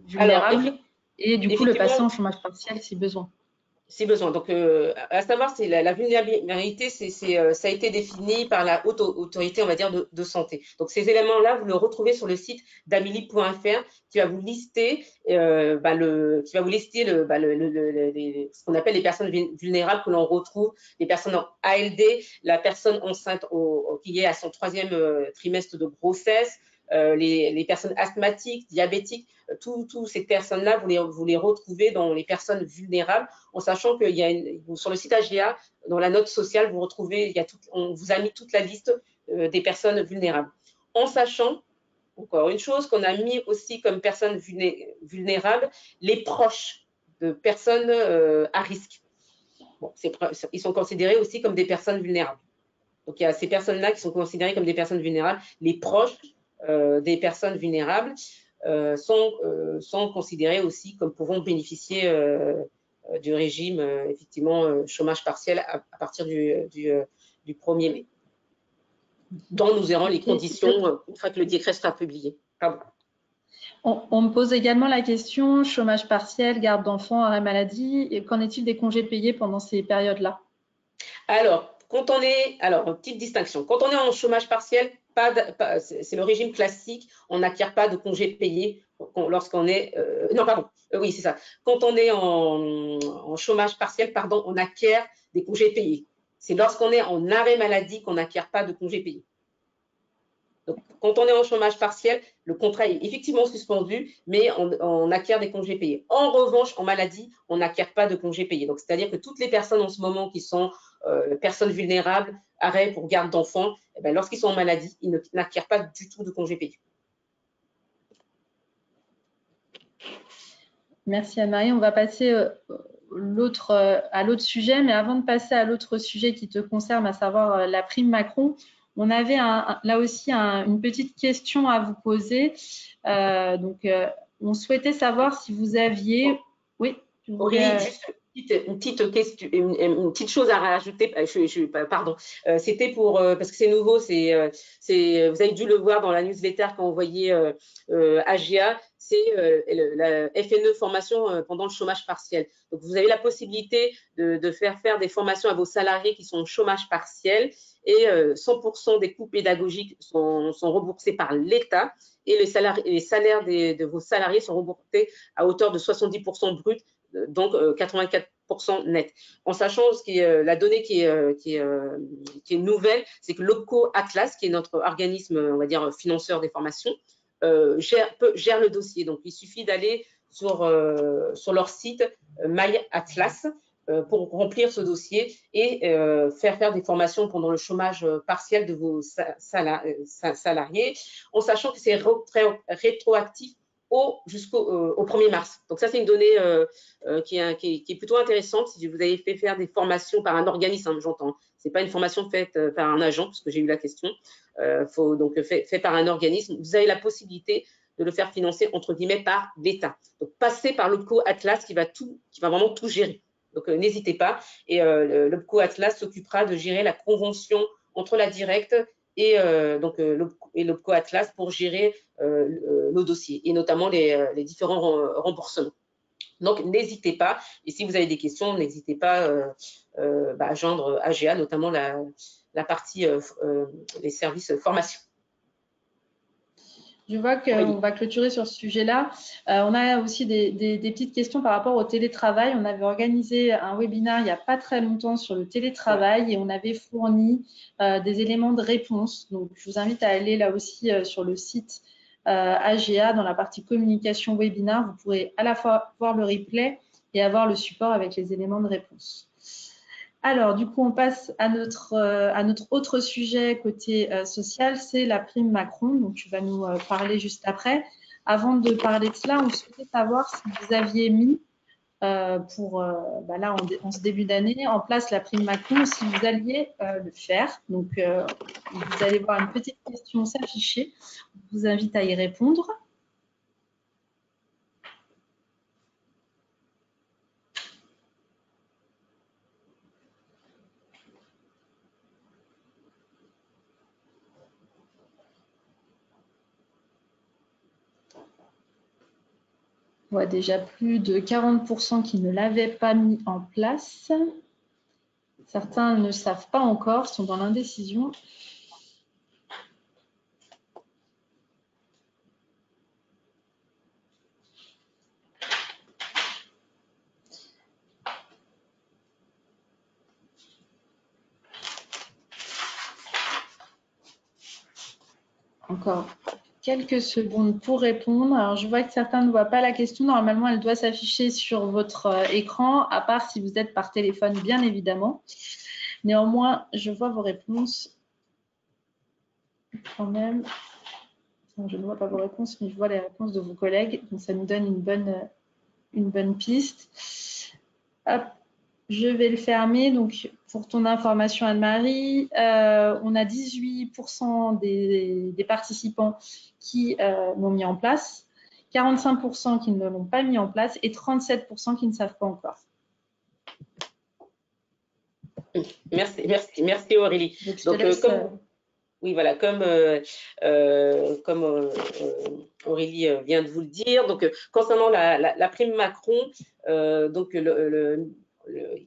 S1: vulnérable. Alors, et du coup le passer en chômage partiel si besoin.
S3: Si besoin. Donc, à savoir, c'est la vulnérabilité, ça a été défini par la haute autorité, on va dire, de santé. Donc, ces éléments-là, vous le retrouvez sur le site d'Amélie.fr qui va vous lister, ce qu'on appelle les personnes vulnérables que l'on retrouve, les personnes en ALD, la personne enceinte qui est à son 3e trimestre de grossesse, les personnes asthmatiques, diabétiques, toutes ces personnes-là, vous les retrouvez dans les personnes vulnérables, en sachant qu'il y a sur le site AGA, dans la note sociale, vous retrouvez, on vous a mis toute la liste des personnes vulnérables. En sachant, encore une chose, qu'on a mis aussi comme personnes vulnérables, les proches de personnes à risque. Bon, ils sont considérés aussi comme des personnes vulnérables. Donc, il y a ces personnes-là qui sont considérées comme des personnes vulnérables, les proches des personnes vulnérables sont considérés aussi comme pouvant bénéficier du régime effectivement chômage partiel à partir du 1er mai, dont nous verrons les conditions une fois que le décret sera publié. Pardon.
S1: On me pose également la question chômage partiel, garde d'enfants, arrêt maladie. Qu'en est-il des congés payés pendant ces périodes-là?
S3: Alors, quand on est, alors, petite distinction, quand on est en chômage partiel, c'est le régime classique, on n'acquiert pas de congés payés lorsqu'on est, non, pardon, oui, c'est ça. Quand on est en chômage partiel, pardon, on acquiert des congés payés. C'est lorsqu'on est en arrêt maladie qu'on n'acquiert pas de congés payés. Donc, quand on est en chômage partiel, le contrat est effectivement suspendu, mais on acquiert des congés payés. En revanche, en maladie, on n'acquiert pas de congés payés. Donc, c'est-à-dire que toutes les personnes en ce moment qui sont personnes vulnérables, arrêt pour garde d'enfants, eh bien, lorsqu'ils sont en maladie, ils n'acquièrent pas du tout de congés payés.
S1: Merci Anne-Marie. On va passer à l'autre sujet, mais avant de passer à l'autre sujet qui te concerne, à savoir la prime Macron, on avait là aussi une petite question à vous poser. On souhaitait savoir si vous aviez… Oui.
S3: Aurélie, juste une petite chose à rajouter. Pardon. C'était pour parce que c'est nouveau. Vous avez dû le voir dans la newsletter qu'a envoyé AGA. C'est la FNE formation pendant le chômage partiel. Donc vous avez la possibilité de faire des formations à vos salariés qui sont au chômage partiel et 100% des coûts pédagogiques sont remboursés par l'État et les salaires de vos salariés sont remboursés à hauteur de 70% brut, donc 84% net. En sachant la donnée qui est nouvelle, c'est que l'OPCO Atlas, qui est notre organisme, on va dire, financeur des formations, gère le dossier. Donc, il suffit d'aller sur leur site My Atlas pour remplir ce dossier et faire des formations pendant le chômage partiel de vos salariés, en sachant que c'est rétroactif jusqu'au 1er mars. Donc ça, c'est une donnée qui est plutôt intéressante. Si vous avez fait faire des formations par un organisme, hein, j'entends, c'est pas une formation faite par un agent, parce que j'ai eu la question, donc fait par un organisme, vous avez la possibilité de le faire financer entre guillemets par l'État. Donc passez par l'OPCO Atlas qui va vraiment tout gérer. Donc n'hésitez pas. Et l'OPCO Atlas s'occupera de gérer la convention entre la directe et l'OPCO Atlas pour gérer nos dossiers et notamment les différents remboursements. Donc, n'hésitez pas. Et si vous avez des questions, n'hésitez pas à joindre AGA, notamment la partie les services formation.
S1: Je vois qu'on va clôturer sur ce sujet-là. On a aussi des petites questions par rapport au télétravail. On avait organisé un webinaire il n'y a pas très longtemps sur le télétravail et on avait fourni des éléments de réponse. Donc, je vous invite à aller là aussi sur le site AGA dans la partie communication webinaire. Vous pourrez à la fois voir le replay et avoir le support avec les éléments de réponse. Alors, du coup, on passe à notre autre sujet côté social, c'est la prime Macron. Donc, tu vas nous parler juste après. Avant de parler de cela, on souhaitait savoir si vous aviez mis là, en ce début d'année, en place la prime Macron, si vous alliez le faire. Donc, vous allez voir une petite question s'afficher. Je vous invite à y répondre. On voit déjà plus de 40% qui ne l'avaient pas mis en place. Certains ne savent pas encore, sont dans l'indécision. Encore quelques secondes pour répondre. Alors, je vois que certains ne voient pas la question. Normalement, elle doit s'afficher sur votre écran, à part si vous êtes par téléphone, bien évidemment. Néanmoins, je vois vos réponses quand même. Je ne vois pas vos réponses, mais je vois les réponses de vos collègues. Donc, ça nous donne une bonne piste. Hop, je vais le fermer. Donc, pour ton information, Anne-Marie, on a 18% des participants qui l'ont mis en place, 45% qui ne l'ont pas mis en place et 37% qui ne savent pas encore.
S3: Merci Aurélie. Donc, oui, voilà, comme Aurélie vient de vous le dire, donc concernant la prime Macron, donc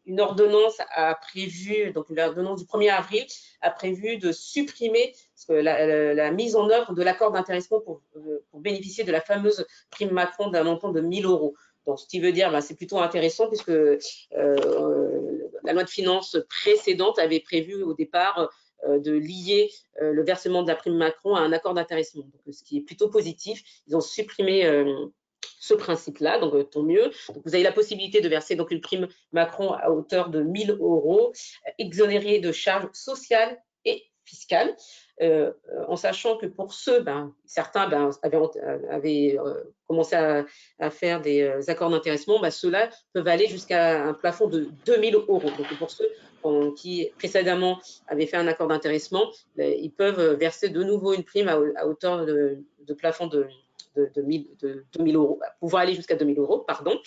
S3: une ordonnance a prévu, donc l'ordonnance du 1er avril a prévu de supprimer la mise en œuvre de l'accord d'intéressement pour bénéficier de la fameuse prime Macron d'un montant de 1 000 euros. Donc, ce qui veut dire, c'est plutôt intéressant puisque la loi de finances précédente avait prévu au départ de lier le versement de la prime Macron à un accord d'intéressement. Donc, ce qui est plutôt positif. Ils ont supprimé ce principe-là, donc tant mieux. Donc, vous avez la possibilité de verser donc une prime Macron à hauteur de 1 000 euros, exonérée de charges sociales et fiscales, en sachant que pour ceux, certains avaient commencé à faire des accords d'intéressement, ceux-là peuvent aller jusqu'à un plafond de 2 000 euros. Donc pour ceux qui précédemment avaient fait un accord d'intéressement, ils peuvent verser de nouveau une prime à hauteur de plafond de 2 000 euros, pouvoir aller jusqu'à 2 000 euros, pardon.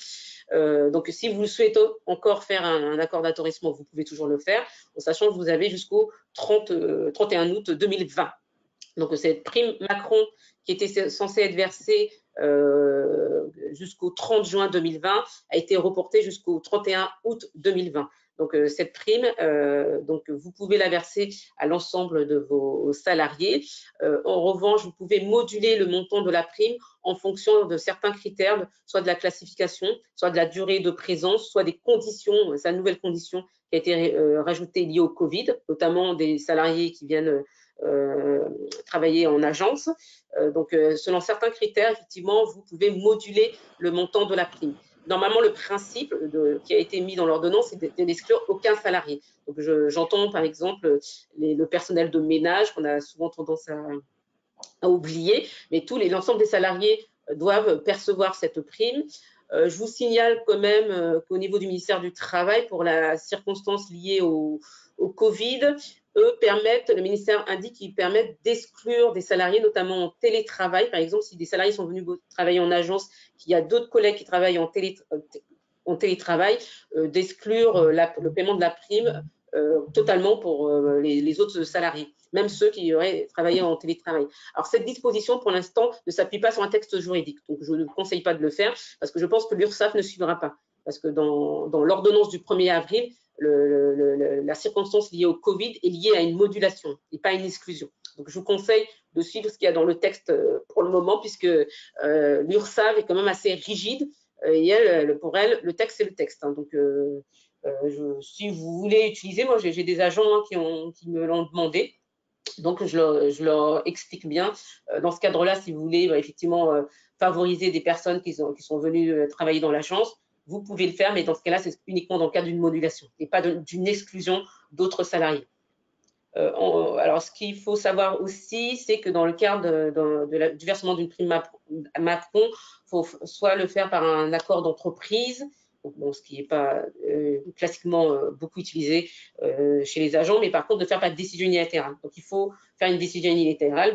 S3: Donc, si vous souhaitez encore faire un accord d'intéressement, vous pouvez toujours le faire, en sachant que vous avez jusqu'au 31 août 2020. Donc, cette prime Macron qui était censée être versée jusqu'au 30 juin 2020 a été reportée jusqu'au 31 août 2020. Donc, cette prime, vous pouvez la verser à l'ensemble de vos salariés. En revanche, vous pouvez moduler le montant de la prime en fonction de certains critères, soit de la classification, soit de la durée de présence, soit des conditions, c'est une nouvelle condition qui a été rajoutée liée au Covid, notamment des salariés qui viennent travailler en agence. Donc, selon certains critères, effectivement, vous pouvez moduler le montant de la prime. Normalement, le principe qui a été mis dans l'ordonnance, c'est de n'exclure aucun salarié. Donc, j'entends par exemple le personnel de ménage qu'on a souvent tendance à oublier, mais l'ensemble des salariés doivent percevoir cette prime. Je vous signale quand même qu'au niveau du ministère du Travail, pour la circonstance liée au Covid, le ministère indique qu'ils permettent d'exclure des salariés, notamment en télétravail. Par exemple, si des salariés sont venus travailler en agence, qu'il y a d'autres collègues qui travaillent en télétravail, d'exclure le paiement de la prime totalement pour les autres salariés, même ceux qui auraient travaillé en télétravail. Alors, cette disposition, pour l'instant, ne s'appuie pas sur un texte juridique. Donc, je ne conseille pas de le faire parce que je pense que l'URSSAF ne suivra pas. Parce que dans l'ordonnance du 1er avril, la circonstance liée au Covid est liée à une modulation et pas à une exclusion. Donc, je vous conseille de suivre ce qu'il y a dans le texte pour le moment, puisque l'URSSAF est quand même assez rigide et pour elle, le texte, c'est le texte. Donc, si vous voulez utiliser, moi, j'ai des agents qui me l'ont demandé. Donc, je leur explique bien. Dans ce cadre-là, si vous voulez effectivement favoriser des personnes qui sont venues travailler dans l'agence, vous pouvez le faire, mais dans ce cas-là, c'est uniquement dans le cadre d'une modulation et pas d'une exclusion d'autres salariés. Alors, ce qu'il faut savoir aussi, c'est que dans le cadre du versement d'une prime Macron, il faut soit le faire par un accord d'entreprise, ce qui n'est pas classiquement beaucoup utilisé chez les agents, mais par contre de faire par décision unilatérale. Donc, il faut faire une décision unilatérale.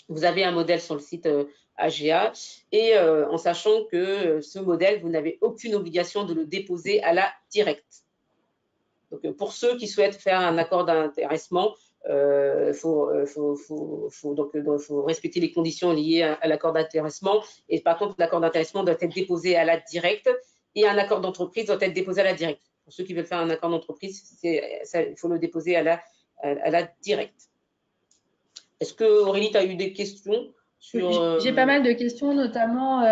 S3: Vous avez un modèle sur le site AGA et en sachant que ce modèle, vous n'avez aucune obligation de le déposer à la directe. Donc, pour ceux qui souhaitent faire un accord d'intéressement, faut respecter les conditions liées à l'accord d'intéressement. Et par contre, l'accord d'intéressement doit être déposé à la directe et un accord d'entreprise doit être déposé à la directe. Pour ceux qui veulent faire un accord d'entreprise, il faut le déposer à la directe. Est-ce que Aurélie, tu as eu des questions sur…
S1: J'ai pas mal de questions, notamment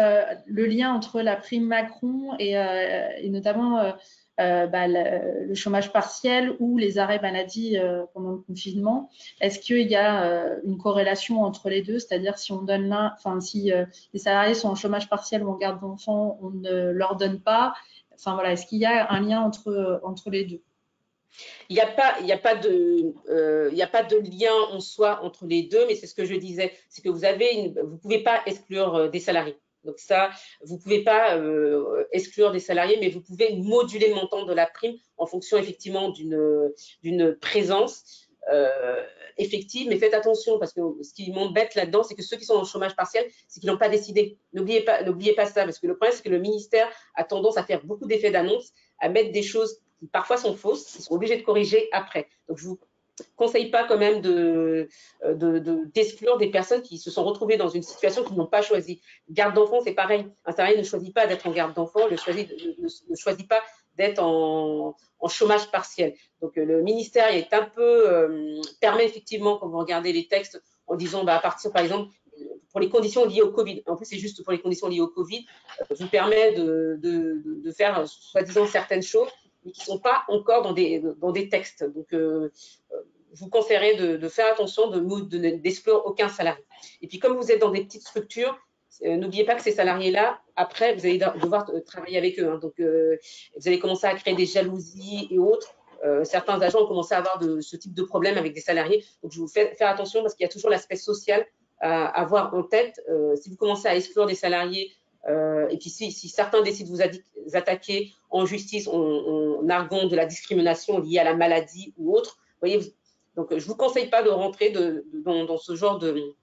S1: le lien entre la prime Macron et notamment le chômage partiel ou les arrêts maladie pendant le confinement. Est-ce qu'il y a une corrélation entre les deux? C'est-à-dire si on donne si les salariés sont en chômage partiel ou en garde d'enfants, on ne leur donne pas. Enfin voilà, est-ce qu'il y a un lien entre les deux?
S3: Il n'y a pas de lien en soi entre les deux, mais c'est ce que je disais, c'est que vous ne pouvez pas exclure des salariés. Donc ça, vous ne pouvez pas exclure des salariés, mais vous pouvez moduler le montant de la prime en fonction effectivement d'une présence effective. Mais faites attention, parce que ce qui m'embête là-dedans, c'est que ceux qui sont en chômage partiel, c'est qu'ils n'ont pas décidé. N'oubliez pas ça, parce que le problème, c'est que le ministère a tendance à faire beaucoup d'effets d'annonce, à mettre des choses qui parfois sont fausses, ils sont obligés de corriger après. Donc, je vous conseille pas quand même d'exclure des personnes qui se sont retrouvées dans une situation qu'ils n'ont pas choisie. Garde d'enfants, c'est pareil. Un salarié ne choisit pas d'être en garde d'enfants, ne choisit pas d'être en chômage partiel. Donc, le ministère est un peu, permet effectivement, quand vous regardez les textes, en disant, à partir, par exemple, pour les conditions liées au Covid, en plus c'est juste pour les conditions liées au Covid, vous permet de faire soi-disant certaines choses, mais qui ne sont pas encore dans des textes. Donc, je vous conseillerais de faire attention, d'exclure aucun salarié. Et puis, comme vous êtes dans des petites structures, n'oubliez pas que ces salariés-là, après, vous allez devoir travailler avec eux. Hein. Donc, vous allez commencer à créer des jalousies et autres. Certains agents ont commencé à avoir ce type de problème avec des salariés. Donc, je vous fais faire attention parce qu'il y a toujours l'aspect social à avoir en tête. Si vous commencez à exclure des salariés, et puis si certains décident de vous attaquer en justice en arguant de la discrimination liée à la maladie ou autre, vous voyez, donc je ne vous conseille pas de rentrer dans ce genre de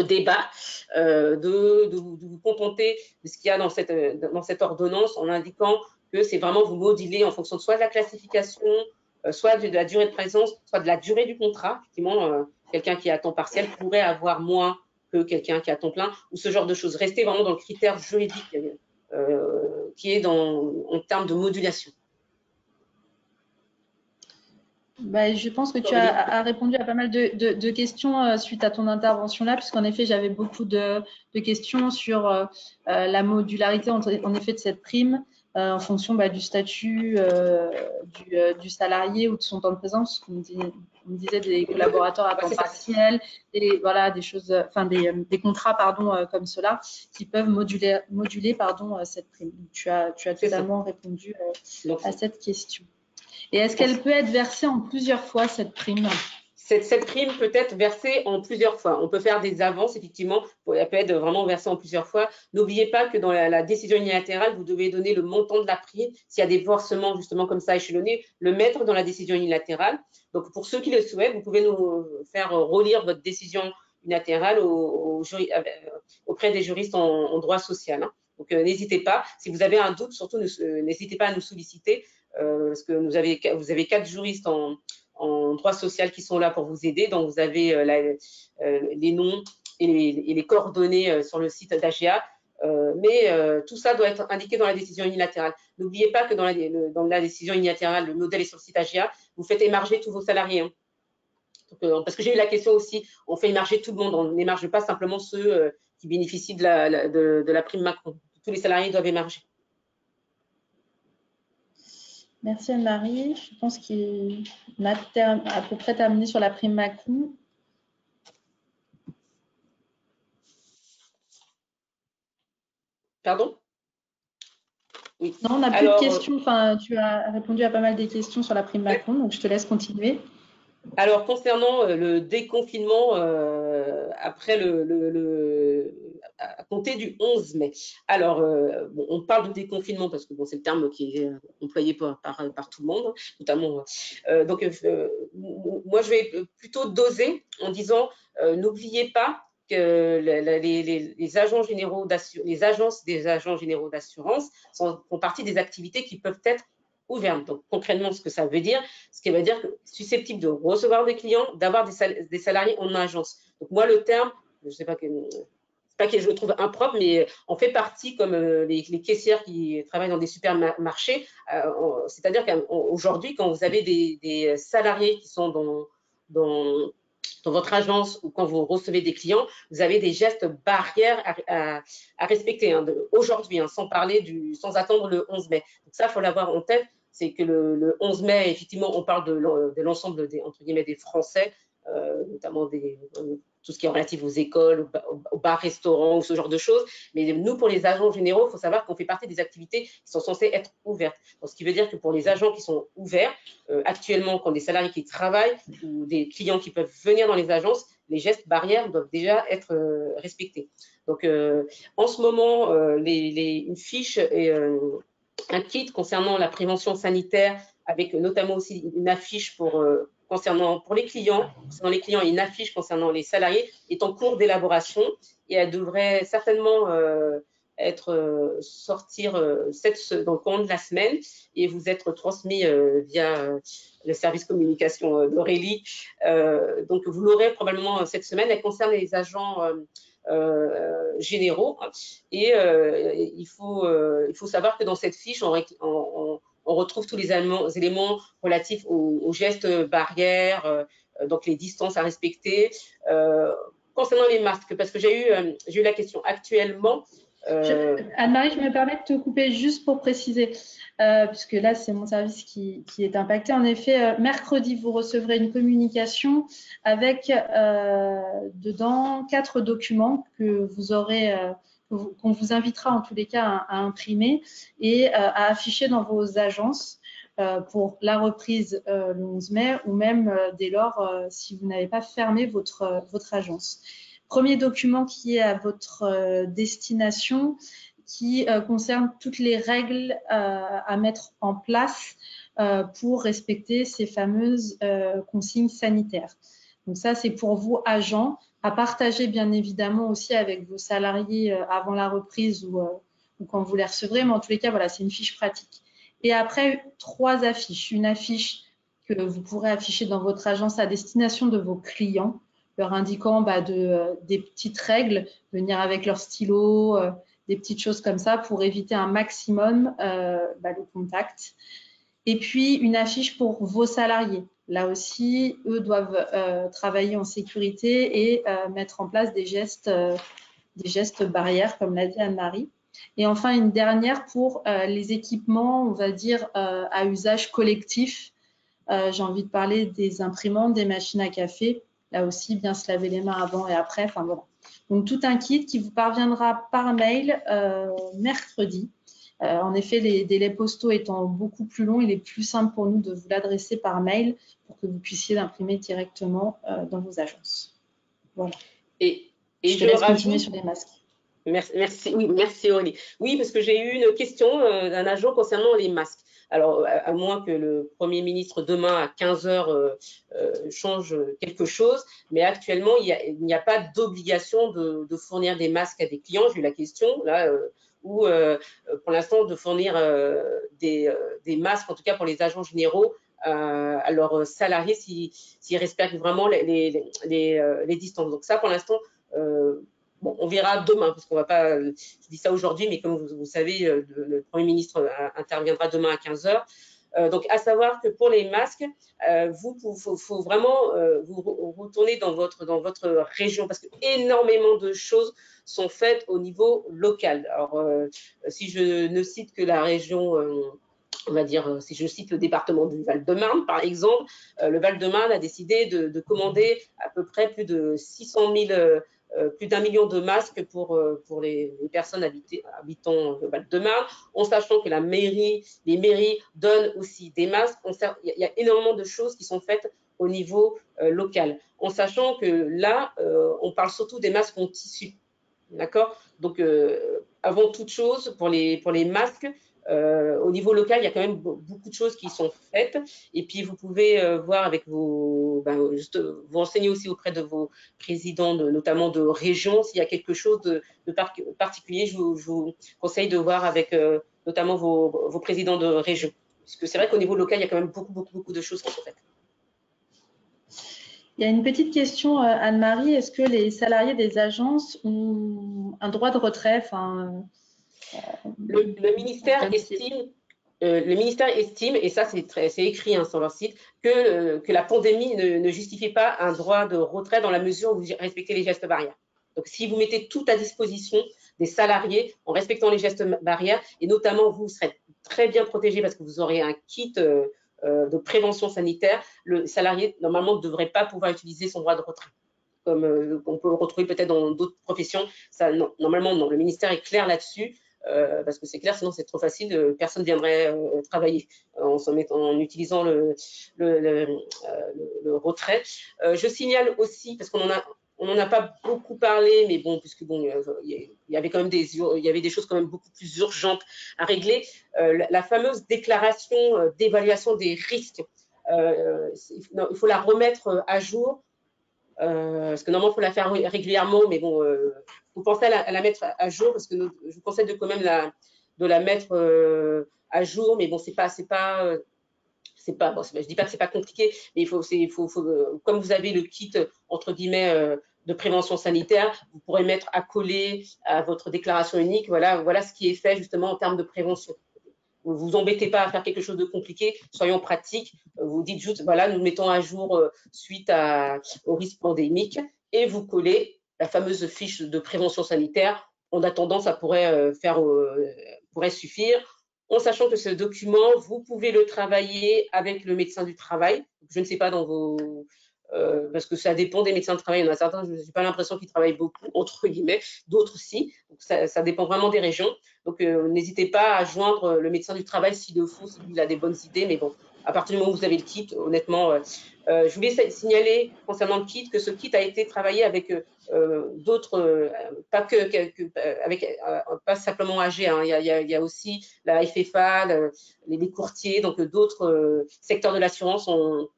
S3: débat, de vous contenter de ce qu'il y a dans cette ordonnance en indiquant que c'est vraiment vous moduler en fonction de soit de la classification, soit de la durée de présence, soit de la durée du contrat. Effectivement, quelqu'un qui est à temps partiel pourrait avoir moins que quelqu'un qui est à temps plein, ou ce genre de choses. Restez vraiment dans le critère juridique qui est en termes de modulation.
S1: Je pense que tu as répondu à pas mal de questions suite à ton intervention là, puisqu'en effet, j'avais beaucoup de questions sur la modularité en effet de cette prime en fonction du statut du salarié ou de son temps de présence. On me disait des collaborateurs à temps partiel, des choses, des contrats comme cela qui peuvent moduler cette prime. Donc, tu as totalement répondu à cette question. Et est-ce qu'elle peut être versée en plusieurs fois, cette prime?
S3: Cette prime peut être versée en plusieurs fois. On peut faire des avances, effectivement. Elle peut être vraiment versée en plusieurs fois. N'oubliez pas que dans la décision unilatérale, vous devez donner le montant de la prime. S'il y a des versements, justement, comme ça, échelonnés, le mettre dans la décision unilatérale. Donc, pour ceux qui le souhaitent, vous pouvez nous faire relire votre décision unilatérale auprès des juristes en droit social. Hein. Donc, n'hésitez pas. Si vous avez un doute, surtout, n'hésitez pas à nous solliciter. Parce que vous avez 4 juristes en droit social qui sont là pour vous aider. Donc, vous avez les noms et les coordonnées sur le site d'AGA. Mais tout ça doit être indiqué dans la décision unilatérale. N'oubliez pas que dans la décision unilatérale, le modèle est sur le site AGA. Vous faites émarger tous vos salariés. Hein. Donc, parce que j'ai eu la question aussi, on fait émarger tout le monde. On n'émarge pas simplement ceux qui bénéficient de la prime Macron. Tous les salariés doivent émarger.
S1: Merci Anne-Marie. Je pense qu'il a à peu près terminé sur la prime Macron.
S3: Pardon?
S1: Oui. Non, on n'a plus de questions. Enfin, tu as répondu à pas mal des questions sur la prime Macron, donc je te laisse continuer.
S3: Alors, concernant le déconfinement après à compter du 11 mai. Alors, on parle de déconfinement parce que c'est le terme qui est employé par tout le monde, notamment. Donc, moi, je vais plutôt doser en disant, n'oubliez pas que les agences des agents généraux d'assurance font partie des activités qui peuvent être ouvertes. Donc, concrètement, ce que ça veut dire, que susceptible de recevoir des clients, d'avoir des salariés en agence. Donc, moi, le terme, je ne sais pas, pas que je le trouve impropre, mais on fait partie comme les caissières qui travaillent dans des supermarchés. C'est-à-dire qu'aujourd'hui, quand vous avez des salariés qui sont dans votre agence ou quand vous recevez des clients, vous avez des gestes barrières à respecter hein, aujourd'hui, hein, sans attendre le 11 mai. Donc ça, il faut l'avoir en tête, c'est que le 11 mai, effectivement, on parle de l'ensemble entre guillemets des Français, notamment tout ce qui est relatif aux écoles, aux bars, restaurants ou ce genre de choses. Mais nous, pour les agents généraux, il faut savoir qu'on fait partie des activités qui sont censées être ouvertes. Donc, ce qui veut dire que pour les agents qui sont ouverts, actuellement, quand des salariés qui travaillent ou des clients qui peuvent venir dans les agences, les gestes barrières doivent déjà être respectés. Donc, en ce moment, une fiche et un kit concernant la prévention sanitaire, avec notamment aussi une affiche pour les clients, et une affiche concernant les salariés est en cours d'élaboration et elle devrait certainement sortir dans le courant de la semaine et vous être transmis via le service communication d'Aurélie. Donc, vous l'aurez probablement cette semaine. Elle concerne les agents généraux et il faut savoir que dans cette fiche, on retrouve tous les éléments relatifs aux gestes barrières, donc les distances à respecter. Concernant les masques, parce que j'ai eu la question actuellement.
S1: Anne-Marie, je me permets de te couper juste pour préciser, puisque là, c'est mon service qui est impacté. En effet, mercredi, vous recevrez une communication avec dedans 4 documents que vous aurez, qu'on vous invitera en tous les cas à imprimer et à afficher dans vos agences pour la reprise le 11 mai ou même dès lors si vous n'avez pas fermé votre agence. Premier document qui est à votre destination, qui concerne toutes les règles à mettre en place pour respecter ces fameuses consignes sanitaires. Donc ça, c'est pour vous, agents, à partager bien évidemment aussi avec vos salariés avant la reprise ou quand vous les recevrez. Mais en tous les cas, voilà, c'est une fiche pratique. Et après, 3 affiches. Une affiche que vous pourrez afficher dans votre agence à destination de vos clients, leur indiquant des petites règles, venir avec leur stylo, des petites choses comme ça pour éviter un maximum le contact. Et puis, une affiche pour vos salariés. Là aussi, eux doivent travailler en sécurité et mettre en place des gestes barrières, comme l'a dit Anne-Marie. Et enfin, une dernière pour les équipements, on va dire, à usage collectif. J'ai envie de parler des imprimantes, des machines à café. Là aussi, bien se laver les mains avant et après. Enfin, voilà. Donc, tout un kit qui vous parviendra par mail mercredi. En effet, les délais postaux étant beaucoup plus longs, il est plus simple pour nous de vous l'adresser par mail pour que vous puissiez l'imprimer directement dans vos agences. Voilà.
S3: Et
S1: je te laisse continuer sur les masques.
S3: Merci Aurélie. Oui, parce que j'ai eu une question d'un agent concernant les masques. Alors, à moins que le Premier ministre demain à 15h change quelque chose, mais actuellement, il n'y a pas d'obligation de fournir des masques à des clients. J'ai eu la question là, ou pour l'instant de fournir des masques, en tout cas pour les agents généraux, à leurs salariés s'ils respectent vraiment les distances. Donc ça, pour l'instant, bon, on verra demain, parce qu'on va pas, je dis ça aujourd'hui, mais comme vous savez, le Premier ministre interviendra demain à 15h. Donc, à savoir que pour les masques, faut vraiment vous retourner dans votre région, parce que énormément de choses sont faites au niveau local. Alors, si je ne cite que la région, on va dire, si je cite le département du Val-de-Marne, par exemple, le Val-de-Marne a décidé de commander à peu près plus de 600 000 plus d'1 million de masques pour les personnes habitant le Val-de-Marne, en sachant que les mairies donnent aussi des masques. Il y a énormément de choses qui sont faites au niveau local, en sachant que là, on parle surtout des masques en tissu. D'accord? Donc, avant toute chose, pour les masques, au niveau local, il y a quand même beaucoup de choses qui sont faites. Et puis, vous pouvez voir avec vous renseigner aussi auprès de vos présidents, notamment de région, s'il y a quelque chose de particulier. Je vous conseille de voir avec notamment vos présidents de région. Parce que c'est vrai qu'au niveau local, il y a quand même beaucoup de choses qui sont faites.
S1: Il y a une petite question, Anne-Marie. Est-ce que les salariés des agences ont un droit de retrait?
S3: Le ministère estime, et ça c'est écrit sur leur site, que la pandémie ne justifie pas un droit de retrait dans la mesure où vous respectez les gestes barrières. Donc, si vous mettez tout à disposition des salariés en respectant les gestes barrières, et notamment vous serez très bien protégé parce que vous aurez un kit de prévention sanitaire, le salarié normalement ne devrait pas pouvoir utiliser son droit de retrait, comme on peut le retrouver peut-être dans d'autres professions. Ça, non, normalement, non. Le ministère est clair là-dessus. Parce que c'est clair, sinon c'est trop facile, personne ne viendrait travailler en utilisant le retrait. Je signale aussi, parce qu'on n'en a pas beaucoup parlé, mais bon, puisque bon, il y avait quand même des choses quand même beaucoup plus urgentes à régler. La fameuse déclaration d'évaluation des risques, il faut la remettre à jour. Parce que normalement, il faut la faire régulièrement, mais bon, vous pensez à la mettre à jour, parce que je vous conseille de quand même de la mettre à jour, mais bon, je dis pas que c'est pas compliqué, mais il faut comme vous avez le kit entre guillemets de prévention sanitaire, vous pourrez mettre à coller à votre déclaration unique. Voilà ce qui est fait justement en termes de prévention. vous embêtez pas à faire quelque chose de compliqué, soyons pratiques. Vous dites juste, voilà, nous mettons à jour suite au risque pandémique et vous collez la fameuse fiche de prévention sanitaire. En attendant, ça pourrait suffire. En sachant que ce document, vous pouvez le travailler avec le médecin du travail. Je ne sais pas dans vos... parce que ça dépend des médecins de travail. Il y en a certains, je n'ai pas l'impression qu'ils travaillent beaucoup, entre guillemets, d'autres si. Donc ça dépend vraiment des régions. Donc n'hésitez pas à joindre le médecin du travail s'il le faut, s'il a des bonnes idées. Mais bon, à partir du moment où vous avez le kit, honnêtement, je voulais signaler concernant le kit que ce kit a été travaillé avec d'autres, pas simplement AG, hein. Il y a aussi la FFA, les courtiers, donc d'autres secteurs de l'assurance ont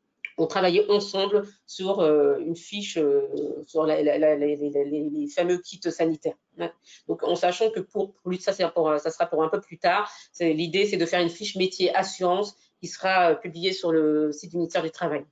S3: travaillé ensemble sur une fiche sur les fameux kits sanitaires. Donc, en sachant que pour lui, ça sera pour un peu plus tard. L'idée, c'est de faire une fiche métier assurance qui sera publiée sur le site du ministère du Travail.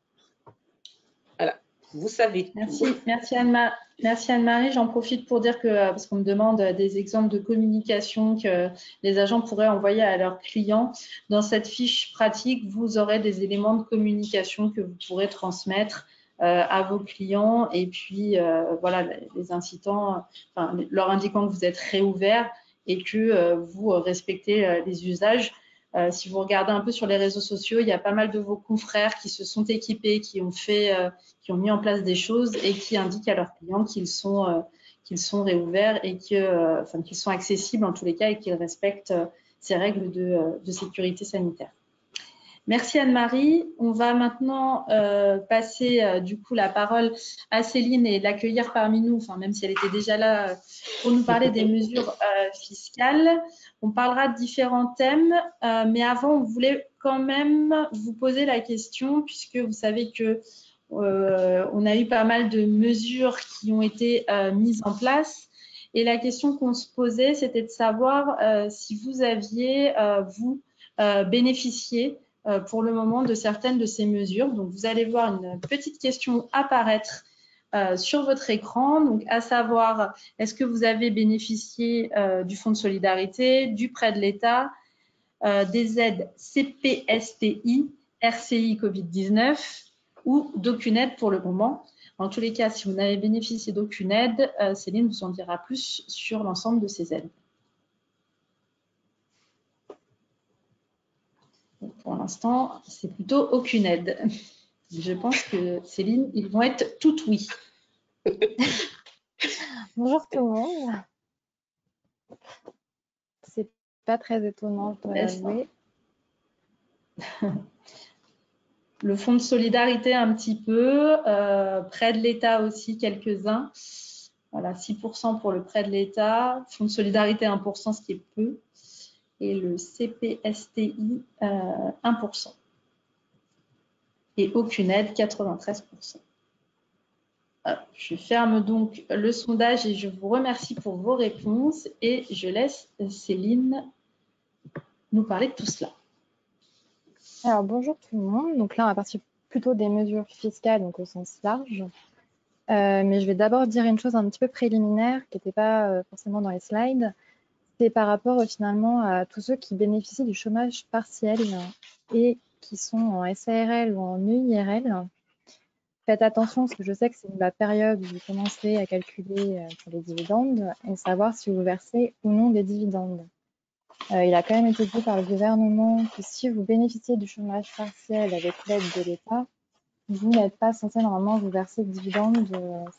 S3: Voilà, vous savez.
S1: Merci Anne-Marie. J'en profite pour dire que, parce qu'on me demande des exemples de communication que les agents pourraient envoyer à leurs clients. Dans cette fiche pratique, vous aurez des éléments de communication que vous pourrez transmettre à vos clients et puis voilà, les incitant, enfin, leur indiquant que vous êtes réouvert et que vous respectez les usages. Si vous regardez un peu sur les réseaux sociaux, il y a pas mal de vos confrères qui se sont équipés, qui ont mis en place des choses et qui indiquent à leurs clients qu'ils sont réouverts et qu'ils sont accessibles en tous les cas et qu'ils respectent ces règles de sécurité sanitaire. Merci Anne-Marie. On va maintenant passer du coup la parole à Céline et l'accueillir parmi nous, enfin même si elle était déjà là, pour nous parler des mesures fiscales. On parlera de différents thèmes, mais avant, on voulait quand même vous poser la question, puisque vous savez que on a eu pas mal de mesures qui ont été mises en place. Et la question qu'on se posait, c'était de savoir si vous aviez, bénéficié pour le moment de certaines de ces mesures. Donc, vous allez voir une petite question apparaître sur votre écran, donc à savoir, est-ce que vous avez bénéficié du Fonds de solidarité, du prêt de l'État, des aides CPSTI, RCI Covid-19 ou d'aucune aide pour le moment. En tous les cas, si vous n'avez bénéficié d'aucune aide, Céline vous en dira plus sur l'ensemble de ces aides. Pour l'instant, c'est plutôt aucune aide. Je pense que Céline, ils vont être toutes oui.
S4: Bonjour tout le monde. C'est pas très étonnant, je dois l'avouer.
S1: Le fonds de solidarité un petit peu, prêt de l'État aussi quelques-uns. Voilà, 6% pour le prêt de l'État, fonds de solidarité 1%, ce qui est peu. Et le CPSTI, 1%. Et aucune aide, 93%. Je ferme donc le sondage et je vous remercie pour vos réponses. Et je laisse Céline nous parler de tout cela.
S4: Alors, bonjour tout le monde. Donc là, on va partir plutôt des mesures fiscales, donc au sens large. Mais je vais d'abord dire une chose un petit peu préliminaire qui n'était pas forcément dans les slides. C'est par rapport finalement à tous ceux qui bénéficient du chômage partiel et qui sont en SARL ou en EIRL. Faites attention parce que je sais que c'est la période où vous commencez à calculer pour les dividendes et savoir si vous versez ou non des dividendes. Il a quand même été dit par le gouvernement que si vous bénéficiez du chômage partiel avec l'aide de l'État, vous n'êtes pas censé normalement vous verser de dividendes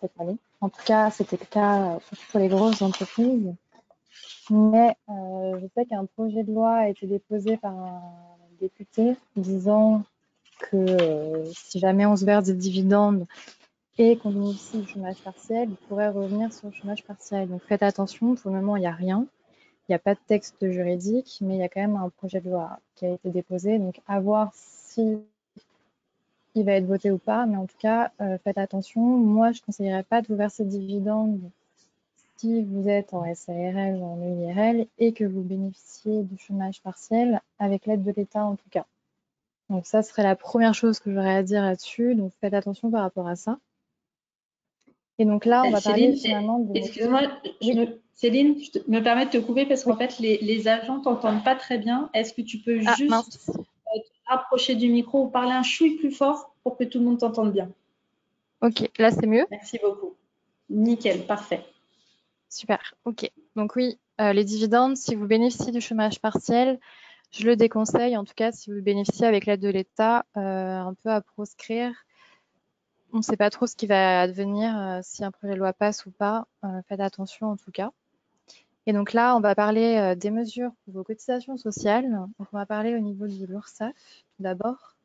S4: cette année. En tout cas, c'était le cas surtout pour les grosses entreprises. Mais je sais qu'un projet de loi a été déposé par un député disant que si jamais on se verse des dividendes et qu'on bénéficie du chômage partiel, il pourrait revenir sur le chômage partiel. Donc faites attention, pour le moment, il n'y a rien. Il n'y a pas de texte juridique, mais il y a quand même un projet de loi qui a été déposé. Donc à voir si il va être voté ou pas. Mais en tout cas, faites attention. Moi, je ne conseillerais pas de vous verser de dividendes si vous êtes en SARL ou en EIRL et que vous bénéficiez du chômage partiel avec l'aide de l'État en tout cas. Donc ça serait la première chose que j'aurais à dire là-dessus. Donc faites attention par rapport à ça. Et donc là, on va parler
S1: Céline,
S4: finalement de...
S1: excuse-moi,
S4: Oui.
S1: Céline, me permets de te couper parce
S4: Oui.
S1: qu'en fait, les agents t'entendent pas très bien. Est-ce que tu peux
S4: Ah,
S1: juste
S4: mince.
S1: te rapprocher du micro ou parler un chouï plus fort pour que tout le monde t'entende bien?
S4: Ok, là c'est mieux.
S1: Merci beaucoup. Nickel, parfait.
S4: Super, ok. Donc oui, les dividendes, si vous bénéficiez du chômage partiel, je le déconseille. En tout cas, si vous bénéficiez avec l'aide de l'État, un peu à proscrire. On ne sait pas trop ce qui va advenir si un projet de loi passe ou pas. Faites attention en tout cas. Et donc là, on va parler des mesures pour vos cotisations sociales. Donc on va parler au niveau de l'URSSAF tout d'abord.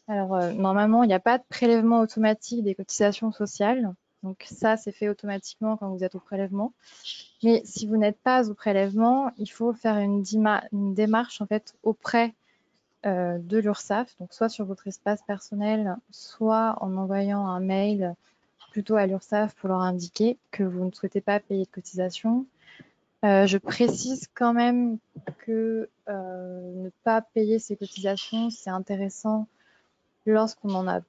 S4: Alors normalement, il n'y a pas de prélèvement automatique des cotisations sociales. Donc ça, c'est fait automatiquement quand vous êtes au prélèvement. Mais si vous n'êtes pas au prélèvement, il faut faire une démarche en fait auprès de l'URSSAF, donc soit sur votre espace personnel, soit en envoyant un mail plutôt à l'URSSAF pour leur indiquer que vous ne souhaitez pas payer de cotisation. Je précise quand même que ne pas payer ces cotisations, c'est intéressant lorsqu'on en a,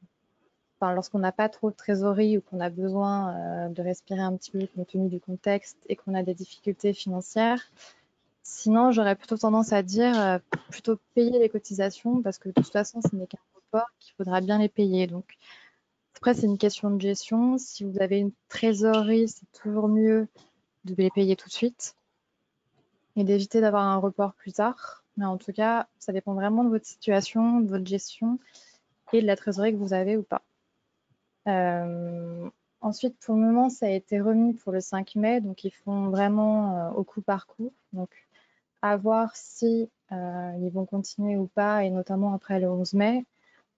S4: enfin, lorsqu'on n'a pas trop de trésorerie ou qu'on a besoin de respirer un petit peu compte tenu du contexte et qu'on a des difficultés financières. Sinon, j'aurais plutôt tendance à dire plutôt payer les cotisations parce que de toute façon, ce n'est qu'un report qu'il faudra bien les payer. Donc, après, c'est une question de gestion. Si vous avez une trésorerie, c'est toujours mieux de les payer tout de suite et d'éviter d'avoir un report plus tard. Mais en tout cas, ça dépend vraiment de votre situation, de votre gestion et de la trésorerie que vous avez ou pas. Ensuite, pour le moment, ça a été remis pour le 5 mai, donc ils font vraiment au coup par coup. Donc, à voir si ils vont continuer ou pas, et notamment après le 11 mai,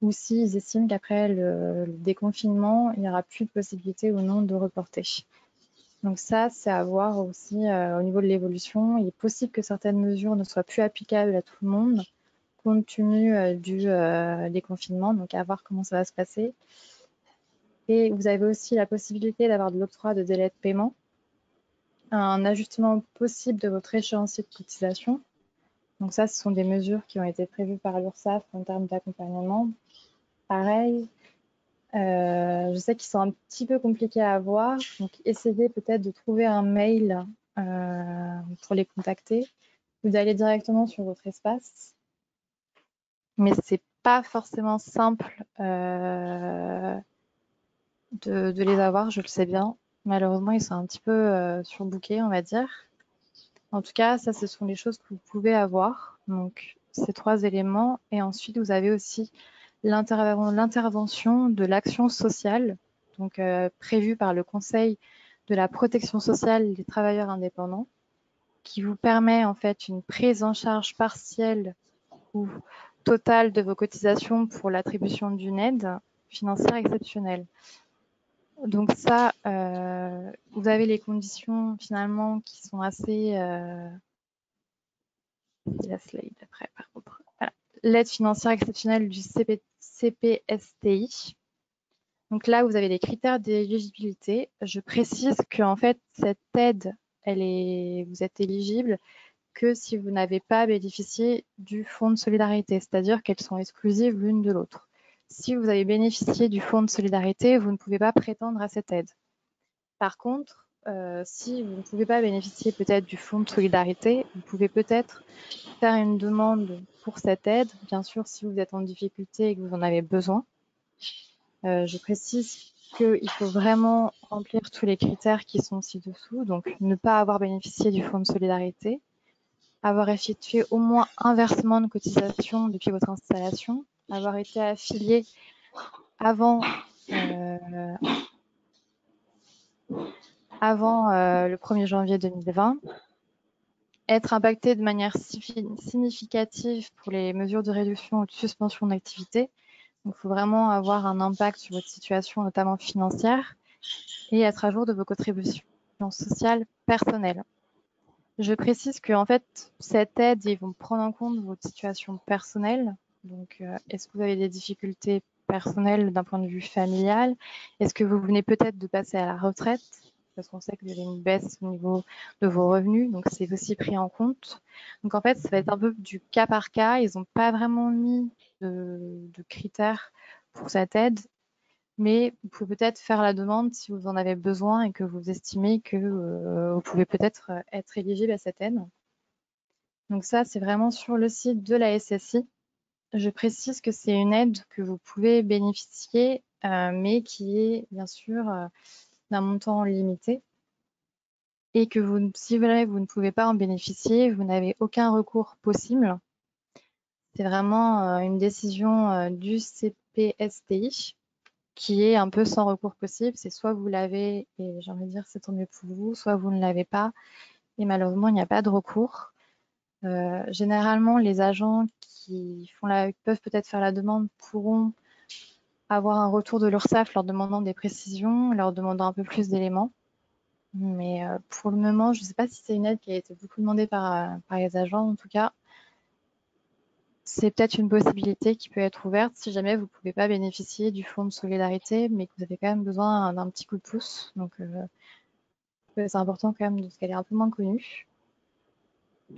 S4: ou s'ils estiment qu'après le déconfinement, il n'y aura plus de possibilité ou non de reporter. Donc ça, c'est à voir aussi au niveau de l'évolution. Il est possible que certaines mesures ne soient plus applicables à tout le monde, compte tenu du déconfinement, donc à voir comment ça va se passer. Et vous avez aussi la possibilité d'avoir de l'octroi de délai de paiement, un ajustement possible de votre échéancier de cotisation. Donc ça, ce sont des mesures qui ont été prévues par l'URSSAF en termes d'accompagnement. Pareil, je sais qu'ils sont un petit peu compliqués à avoir, donc essayez peut-être de trouver un mail pour les contacter ou d'aller directement sur votre espace. Mais c'est pas forcément simple de les avoir, je le sais bien. Malheureusement, ils sont un petit peu surbookés, on va dire. En tout cas, ça, ce sont les choses que vous pouvez avoir. Donc, ces 3 éléments. Et ensuite, vous avez aussi l'intervention de l'action sociale, donc prévue par le Conseil de la protection sociale des travailleurs indépendants, qui vous permet en fait une prise en charge partielle ou totale de vos cotisations pour l'attribution d'une aide financière exceptionnelle. Donc ça, vous avez les conditions finalement qui sont assez... la slide après, par contre. Voilà. L'aide financière exceptionnelle du CPSTI. Donc là, vous avez les critères d'éligibilité. Je précise qu'en fait, cette aide, vous êtes éligible que si vous n'avez pas bénéficié du fonds de solidarité, c'est-à-dire qu'elles sont exclusives l'une de l'autre. Si vous avez bénéficié du fonds de solidarité, vous ne pouvez pas prétendre à cette aide. Par contre, si vous ne pouvez pas bénéficier peut-être du fonds de solidarité, vous pouvez peut-être faire une demande pour cette aide, bien sûr si vous êtes en difficulté et que vous en avez besoin. Je précise qu'il faut vraiment remplir tous les critères qui sont ci-dessous, donc ne pas avoir bénéficié du fonds de solidarité, avoir effectué au moins un versement de cotisation depuis votre installation, avoir été affilié avant le 1er janvier 2020, être impacté de manière significative pour les mesures de réduction ou de suspension d'activité. Donc, il faut vraiment avoir un impact sur votre situation, notamment financière, et être à jour de vos contributions sociales personnelles. Je précise qu'en fait, cette aide, ils vont prendre en compte votre situation personnelle. Donc, est-ce que vous avez des difficultés personnelles d'un point de vue familial? Est-ce que vous venez peut-être de passer à la retraite? Parce qu'on sait que vous avez une baisse au niveau de vos revenus, donc c'est aussi pris en compte. Donc en fait, ça va être un peu du cas par cas. Ils n'ont pas vraiment mis de critères pour cette aide. mais vous pouvez peut-être faire la demande si vous en avez besoin et que vous estimez que vous pouvez peut-être être éligible à cette aide. Donc ça, c'est vraiment sur le site de la SSI. Je précise que c'est une aide que vous pouvez bénéficier, mais qui est bien sûr d'un montant limité et que si jamais vous ne pouvez pas en bénéficier, vous n'avez aucun recours possible. C'est vraiment une décision du CPSTI qui est un peu sans recours possible. C'est soit vous l'avez et j'ai envie de dire c'est tant mieux pour vous, soit vous ne l'avez pas et malheureusement il n'y a pas de recours. Généralement, les agents qui peuvent peut-être faire la demande pourront avoir un retour de l'URSSAF leur demandant des précisions, leur demandant un peu plus d'éléments. Mais pour le moment, je ne sais pas si c'est une aide qui a été beaucoup demandée par les agents. En tout cas, c'est peut-être une possibilité qui peut être ouverte si jamais vous ne pouvez pas bénéficier du fonds de solidarité, mais que vous avez quand même besoin d'un petit coup de pouce. Donc, c'est important quand même qu'elle est un peu moins connue.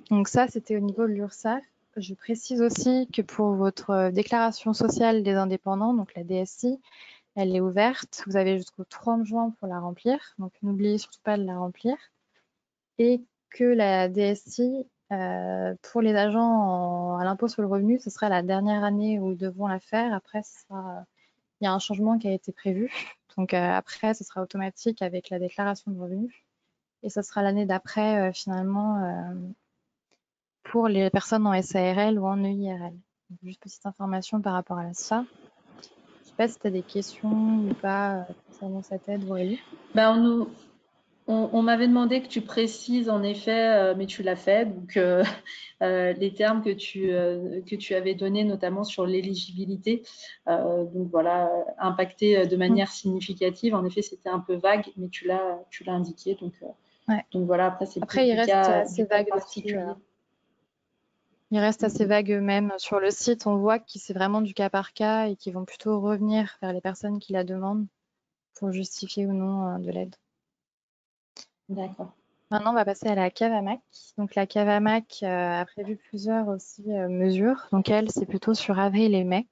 S4: Donc ça, c'était au niveau de l'URSSAF. Je précise aussi que pour votre déclaration sociale des indépendants, donc la DSI, elle est ouverte. Vous avez jusqu'au 30 juin pour la remplir. Donc, n'oubliez surtout pas de la remplir. Et que la DSI, pour les agents à l'impôt sur le revenu, ce sera la dernière année où ils devront la faire. Après, il y a un changement qui a été prévu. Donc, après, ce sera automatique avec la déclaration de revenus. Et ce sera l'année d'après, finalement, pour les personnes en SARL ou en EIRL. Donc, juste petite information par rapport à ça. Je ne sais pas si tu as des questions ou pas concernant cette aide, Aurélie.
S1: On m'avait demandé que tu précises en effet, mais tu l'as fait, donc les termes que tu avais donnés, notamment sur l'éligibilité. Donc voilà, impacté de manière significative. En effet, c'était un peu vague, mais tu l'as indiqué. Donc voilà, après, c'est
S4: il reste assez vague
S1: particulier.
S4: Il reste assez vague même sur le site. On voit que c'est vraiment du cas par cas et qu'ils vont plutôt revenir vers les personnes qui la demandent pour justifier ou non de l'aide.
S1: D'accord.
S4: Maintenant, on va passer à la CAVAMAC. Donc, la CAVAMAC a prévu plusieurs aussi mesures. Donc, elle, c'est plutôt sur avril et mai,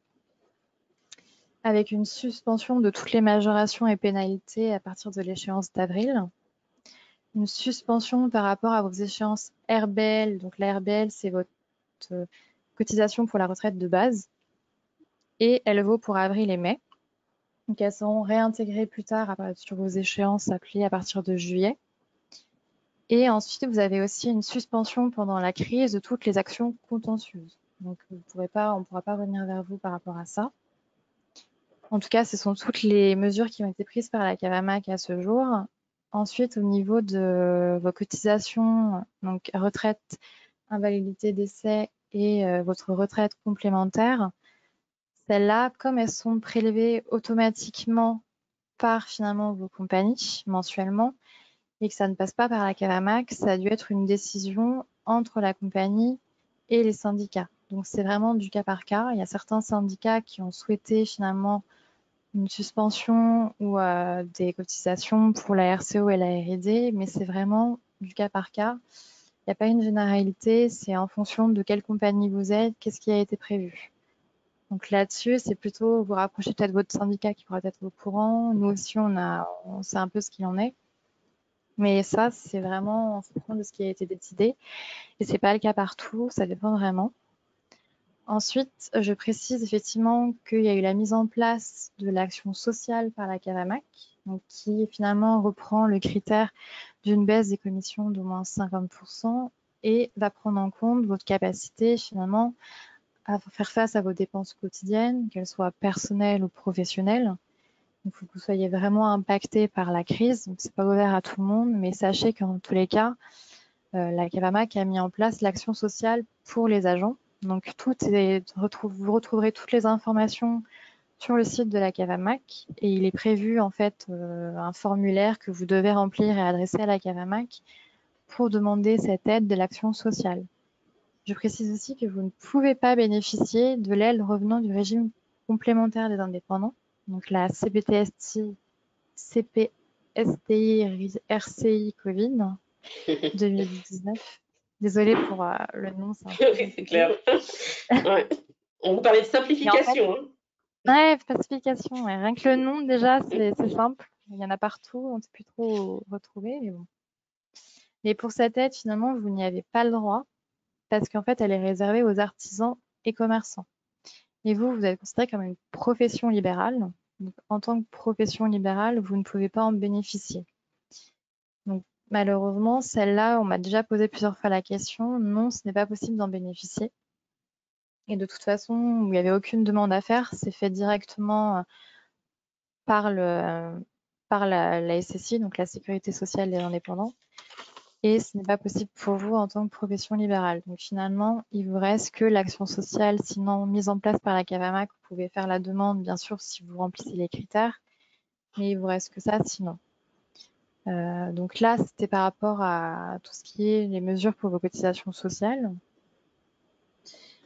S4: avec une suspension de toutes les majorations et pénalités à partir de l'échéance d'avril. Une suspension par rapport à vos échéances RBL. Donc, la RBL, c'est votre cotisation pour la retraite de base. Et elle vaut pour avril et mai. Donc, elles seront réintégrées plus tard sur vos échéances appelées à partir de juillet. Et ensuite, vous avez aussi une suspension pendant la crise de toutes les actions contentieuses. Donc, on ne pourra pas revenir vers vous par rapport à ça. En tout cas, ce sont toutes les mesures qui ont été prises par la CAVAMAC à ce jour. Ensuite, au niveau de vos cotisations, donc retraite, invalidité, décès et votre retraite complémentaire, celles-là, comme elles sont prélevées automatiquement par finalement vos compagnies mensuellement, et que ça ne passe pas par la CAVAMAC, ça a dû être une décision entre la compagnie et les syndicats. Donc c'est vraiment du cas par cas. Il y a certains syndicats qui ont souhaité finalement une suspension ou des cotisations pour la RCO et la R&D, mais c'est vraiment du cas par cas. Il n'y a pas une généralité, c'est en fonction de quelle compagnie vous êtes, qu'est-ce qui a été prévu. Donc là-dessus, c'est plutôt vous rapprocher peut-être de votre syndicat qui pourra être au courant. Nous aussi, on sait un peu ce qu'il en est. Mais ça, c'est vraiment en fonction de ce qui a été décidé. Et c'est pas le cas partout, ça dépend vraiment. Ensuite, je précise effectivement qu'il y a eu la mise en place de l'action sociale par la CAVAMAC, donc qui finalement reprend le critère d'une baisse des commissions d'au moins 50% et va prendre en compte votre capacité finalement à faire face à vos dépenses quotidiennes, qu'elles soient personnelles ou professionnelles. Il faut que vous soyez vraiment impacté par la crise. Donc, c'est pas ouvert à tout le monde, mais sachez qu'en tous les cas, la CAVAMAC a mis en place l'action sociale pour les agents. Donc, vous retrouverez toutes les informations sur le site de la CAVAMAC et il est prévu en fait un formulaire que vous devez remplir et adresser à la CAVAMAC pour demander cette aide de l'action sociale. Je précise aussi que vous ne pouvez pas bénéficier de l'aide revenant du régime complémentaire des indépendants, donc la CPTSI, RCI Covid 2019. Désolée pour le nom.
S3: Oui, c'est clair. Ouais. On vous parlait de simplification.
S4: Ouais, pacification. Ouais. Rien que le nom, déjà, c'est simple. Il y en a partout, on ne sait plus trop retrouver, mais bon. Mais pour cette aide, finalement, vous n'y avez pas le droit parce qu'en fait, elle est réservée aux artisans et commerçants. Et vous êtes considéré comme une profession libérale. Donc, en tant que profession libérale, vous ne pouvez pas en bénéficier. Donc, malheureusement, celle-là, on m'a déjà posé plusieurs fois la question. Non, ce n'est pas possible d'en bénéficier. Et de toute façon, il n'y avait aucune demande à faire. C'est fait directement par la SSI, donc la Sécurité sociale des indépendants. Et ce n'est pas possible pour vous en tant que profession libérale. Donc finalement, il vous reste que l'action sociale, sinon mise en place par la CAVAMAC. Vous pouvez faire la demande, bien sûr, si vous remplissez les critères, mais il vous reste que ça sinon. Donc là, c'était par rapport à tout ce qui est les mesures pour vos cotisations sociales.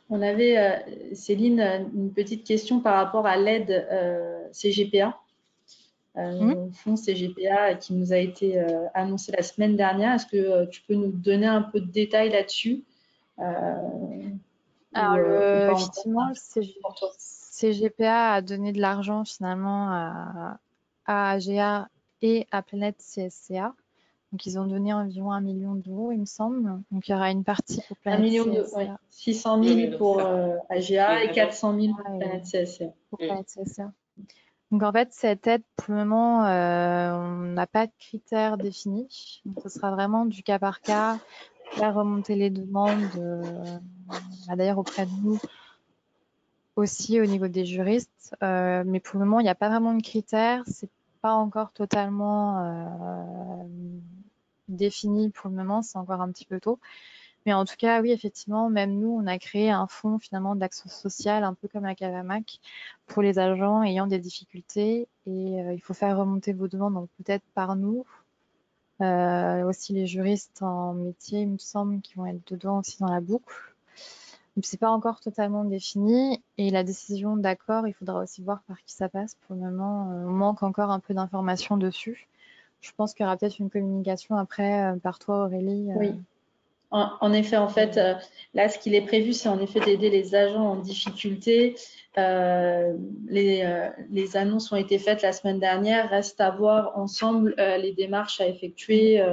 S1: On avait, Céline, une petite question par rapport à l'aide CGPA. Fonds CGPA qui nous a été annoncé la semaine dernière. Est-ce que tu peux nous donner un peu de détails là-dessus
S4: Alors, effectivement, le
S1: pour toi.
S4: CGPA a donné de l'argent finalement à AGA et à Planète CSCA. Donc, ils ont donné environ 1 million d'euros, il me semble. Donc, il y aura une partie pour
S1: 1
S4: Planète
S1: million
S4: CSCA.
S1: 600 000 pour AGA et 400 000 pour Planète CSCA.
S4: Pour Planète CSCA. Donc, en fait, cette aide, pour le moment, on n'a pas de critères définis. Donc, ce sera vraiment du cas par cas, faire remonter les demandes, d'ailleurs auprès de nous, aussi au niveau des juristes. Mais pour le moment, il n'y a pas vraiment de critères. C'est pas encore totalement défini pour le moment. C'est encore un petit peu tôt. Mais en tout cas, oui, effectivement, même nous, on a créé un fonds finalement d'action sociale, un peu comme la CAVAMAC, pour les agents ayant des difficultés. Et il faut faire remonter vos demandes, donc peut-être par nous. Aussi les juristes en métier, il me semble, qui vont être dedans aussi dans la boucle. Donc c'est pas encore totalement défini. Et la décision d'accord, il faudra aussi voir par qui ça passe. Pour le moment, on manque encore un peu d'informations dessus. Je pense qu'il y aura peut-être une communication après par toi, Aurélie.
S1: Oui. En effet, là, ce qu'il est prévu, c'est en effet d'aider les agents en difficulté. Les annonces ont été faites la semaine dernière. Reste à voir ensemble les démarches à effectuer.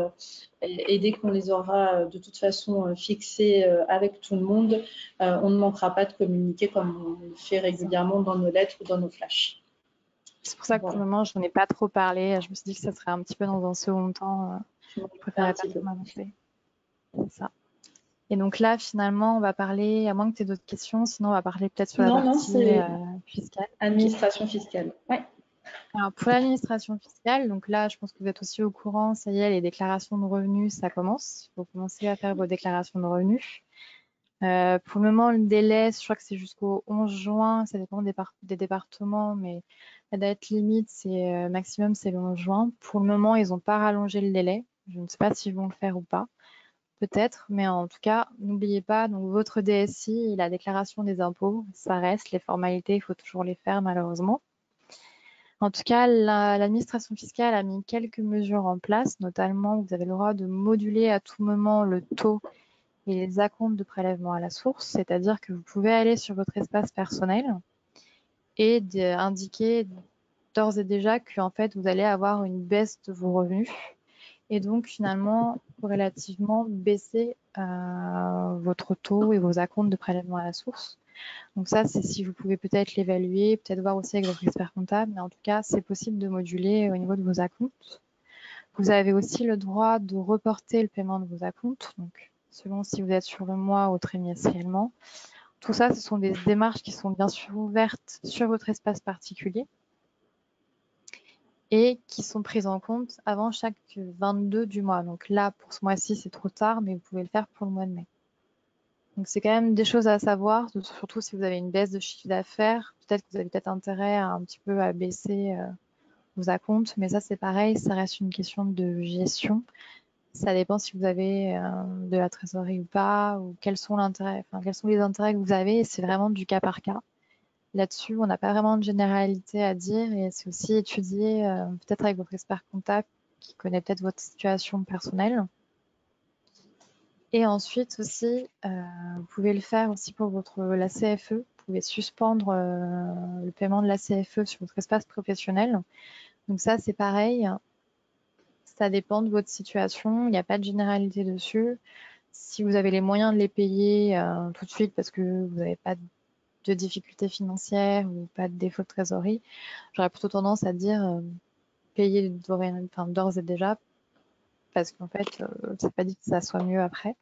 S1: Et dès qu'on les aura de toute façon fixées avec tout le monde, on ne manquera pas de communiquer comme on le fait régulièrement dans nos lettres ou dans nos flashs.
S4: C'est pour ça que pour le moment, je n'en ai pas trop parlé. Je me suis dit que ça serait un petit peu dans un second temps. Je préférais pas trop m'avancer. C'est ça. Et donc là, finalement, on va parler, à moins que tu aies d'autres questions, sinon on va parler peut-être sur la partie fiscale.
S1: Administration fiscale. Ouais.
S4: Alors pour l'administration fiscale, donc là, je pense que vous êtes aussi au courant, ça y est, les déclarations de revenus, ça commence. Il faut commencer à faire vos déclarations de revenus. Pour le moment, le délai, je crois que c'est jusqu'au 11 juin, ça dépend des départements, mais la date limite, c'est maximum, c'est le 11 juin. Pour le moment, ils n'ont pas rallongé le délai. Je ne sais pas s'ils vont le faire ou pas. Peut-être, mais en tout cas, n'oubliez pas, donc votre DSI et la déclaration des impôts, ça reste, les formalités, il faut toujours les faire malheureusement. En tout cas, l'administration fiscale a mis quelques mesures en place, notamment vous avez le droit de moduler à tout moment le taux et les acomptes de prélèvement à la source, c'est-à-dire que vous pouvez aller sur votre espace personnel et indiquer d'ores et déjà que en fait, vous allez avoir une baisse de vos revenus et donc finalement relativement baisser votre taux et vos acomptes de prélèvement à la source. Donc ça, c'est si vous pouvez peut-être l'évaluer, peut-être voir aussi avec votre expert comptable, mais en tout cas, c'est possible de moduler au niveau de vos acomptes. Vous avez aussi le droit de reporter le paiement de vos acomptes, donc selon si vous êtes sur le mois ou trimestriellement. Tout ça, ce sont des démarches qui sont bien sûr ouvertes sur votre espace particulier et qui sont prises en compte avant chaque 22 du mois. Donc là, pour ce mois-ci, c'est trop tard, mais vous pouvez le faire pour le mois de mai. Donc c'est quand même des choses à savoir, surtout si vous avez une baisse de chiffre d'affaires. Peut-être que vous avez peut-être intérêt un petit peu à baisser vos acomptes, mais ça c'est pareil, ça reste une question de gestion. Ça dépend si vous avez de la trésorerie ou pas, ou quels sont les intérêts que vous avez, et c'est vraiment du cas par cas. Là-dessus, on n'a pas vraiment de généralité à dire et c'est aussi étudié peut-être avec votre expert comptable qui connaît peut-être votre situation personnelle. Et ensuite aussi, vous pouvez le faire aussi pour la CFE, pouvez suspendre le paiement de la CFE sur votre espace professionnel. Donc ça, c'est pareil. Ça dépend de votre situation. Il n'y a pas de généralité dessus. Si vous avez les moyens de les payer tout de suite parce que vous n'avez pas de difficultés financières ou pas de défaut de trésorerie, j'aurais plutôt tendance à dire payer d'ores et déjà, parce qu'en fait, c'est pas dit que ça soit mieux après.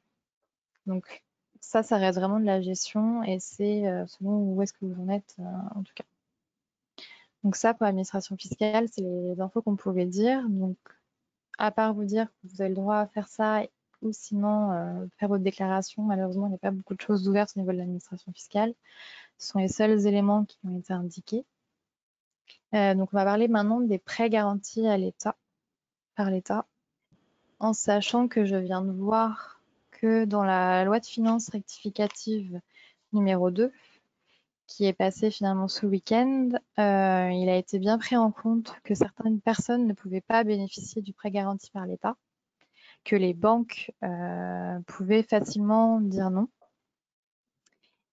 S4: Donc ça reste vraiment de la gestion et c'est selon où est-ce que vous en êtes en tout cas. Donc ça, pour l'administration fiscale, c'est les infos qu'on pouvait dire. Donc à part vous dire que vous avez le droit à faire ça ou sinon faire votre déclaration, malheureusement, il n'y a pas beaucoup de choses ouvertes au niveau de l'administration fiscale. Ce sont les seuls éléments qui ont été indiqués. Donc on va parler maintenant des prêts garantis à l'État, par l'État, en sachant que je viens de voir que dans la loi de finances rectificative numéro 2, qui est passée finalement ce week-end, il a été bien pris en compte que certaines personnes ne pouvaient pas bénéficier du prêt garanti par l'État, que les banques pouvaient facilement dire non.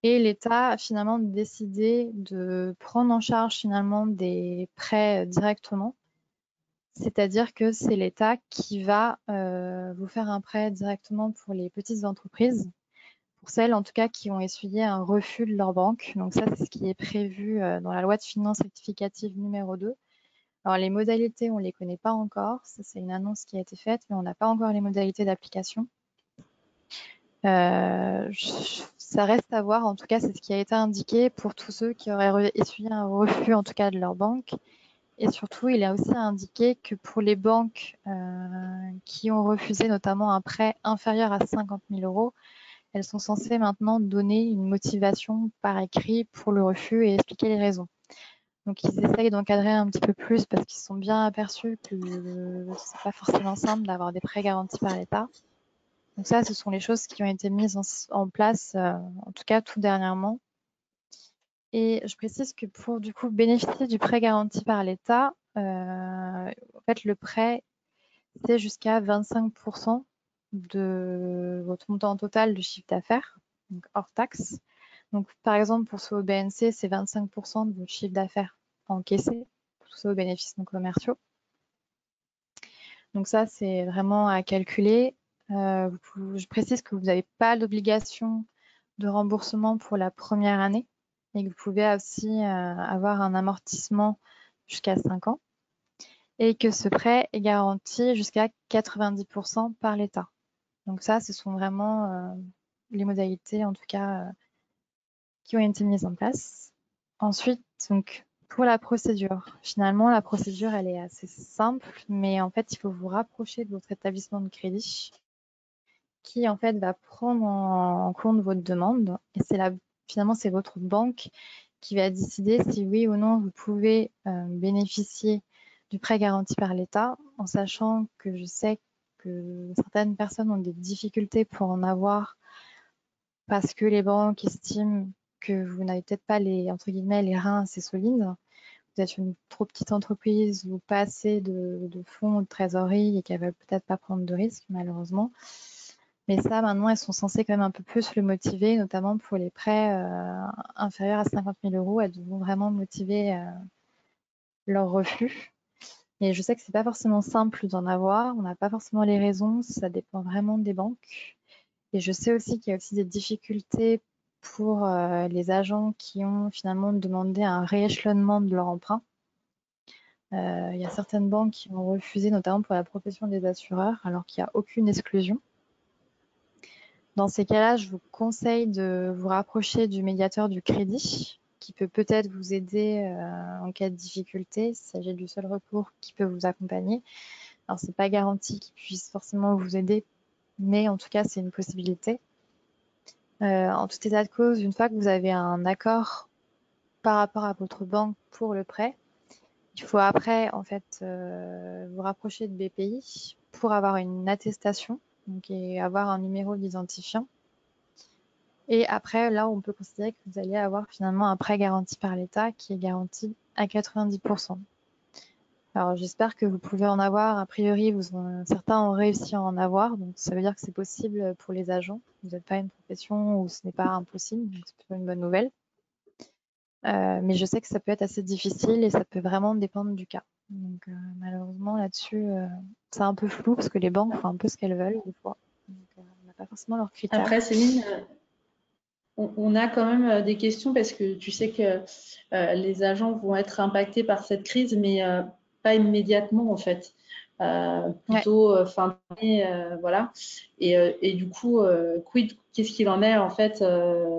S4: Et l'État a finalement décidé de prendre en charge finalement des prêts directement. C'est-à-dire que c'est l'État qui va vous faire un prêt directement pour les petites entreprises, pour celles en tout cas qui ont essuyé un refus de leur banque. Donc ça, c'est ce qui est prévu dans la loi de finances rectificative numéro 2. Alors les modalités, on ne les connaît pas encore. Ça, c'est une annonce qui a été faite, mais on n'a pas encore les modalités d'application. Ça reste à voir. En tout cas, c'est ce qui a été indiqué pour tous ceux qui auraient essuyé un refus en tout cas de leur banque. Et surtout, il a aussi indiqué que pour les banques qui ont refusé notamment un prêt inférieur à 50 000 €, elles sont censées maintenant donner une motivation par écrit pour le refus et expliquer les raisons. Donc, ils essayent d'encadrer un petit peu plus parce qu'ils se sont bien aperçus que c'est pas forcément simple d'avoir des prêts garantis par l'État. Donc ça, ce sont les choses qui ont été mises en place, en tout cas tout dernièrement. Et je précise que pour du coup bénéficier du prêt garanti par l'État, en fait le prêt c'est jusqu'à 25% de votre montant total de chiffre d'affaires, donc hors taxe. Donc par exemple pour ce BNC, c'est 25% de votre chiffre d'affaires encaissé, pour ce bénéfices non commerciaux. Donc ça c'est vraiment à calculer. Je précise que vous n'avez pas d'obligation de remboursement pour la première année et que vous pouvez aussi avoir un amortissement jusqu'à 5 ans et que ce prêt est garanti jusqu'à 90% par l'État. Donc ça, ce sont vraiment les modalités en tout cas qui ont été mises en place. Ensuite, donc, pour la procédure, finalement, la procédure, elle est assez simple, mais en fait, il faut vous rapprocher de votre établissement de crédit qui en fait va prendre en compte votre demande et finalement c'est votre banque qui va décider si oui ou non vous pouvez bénéficier du prêt garanti par l'État, en sachant que je sais que certaines personnes ont des difficultés pour en avoir parce que les banques estiment que vous n'avez peut-être pas les entre guillemets les reins assez solides. Vous êtes une trop petite entreprise ou pas assez de fonds ou de trésorerie et qu'elles ne veulent peut-être pas prendre de risques malheureusement. Mais ça, maintenant, elles sont censées quand même un peu plus le motiver, notamment pour les prêts inférieurs à 50 000 €. Elles vont vraiment motiver leur refus. Et je sais que c'est pas forcément simple d'en avoir. On n'a pas forcément les raisons. Ça dépend vraiment des banques. Et je sais aussi qu'il y a aussi des difficultés pour les agents qui ont finalement demandé un rééchelonnement de leur emprunt. Il y a certaines banques qui ont refusé, notamment pour la profession des assureurs, alors qu'il n'y a aucune exclusion. Dans ces cas-là, je vous conseille de vous rapprocher du médiateur du crédit qui peut peut-être vous aider en cas de difficulté. Il s'agit du seul recours qui peut vous accompagner. Alors, ce n'est pas garanti qu'il puisse forcément vous aider, mais en tout cas, c'est une possibilité. En tout état de cause, une fois que vous avez un accord par rapport à votre banque pour le prêt, il faut après en fait vous rapprocher de BPI pour avoir une attestation donc, et avoir un numéro d'identifiant. Et après, là, on peut considérer que vous allez avoir finalement un prêt garanti par l'État qui est garanti à 90%. Alors, j'espère que vous pouvez en avoir. A priori, certains ont réussi à en avoir, donc ça veut dire que c'est possible pour les agents. Vous n'êtes pas une profession où ce n'est pas impossible, donc c'est plutôt une bonne nouvelle. Mais je sais que ça peut être assez difficile et ça peut vraiment dépendre du cas. Donc malheureusement là-dessus, c'est un peu flou parce que les banques font un peu ce qu'elles veulent des fois. Donc on n'a pas forcément leurs critères.
S1: Après, Céline, on a quand même des questions parce que tu sais que les agents vont être impactés par cette crise, mais pas immédiatement en fait. Plutôt fin d'année, voilà. Et du coup, quid, qu'est-ce qu'il en est en fait,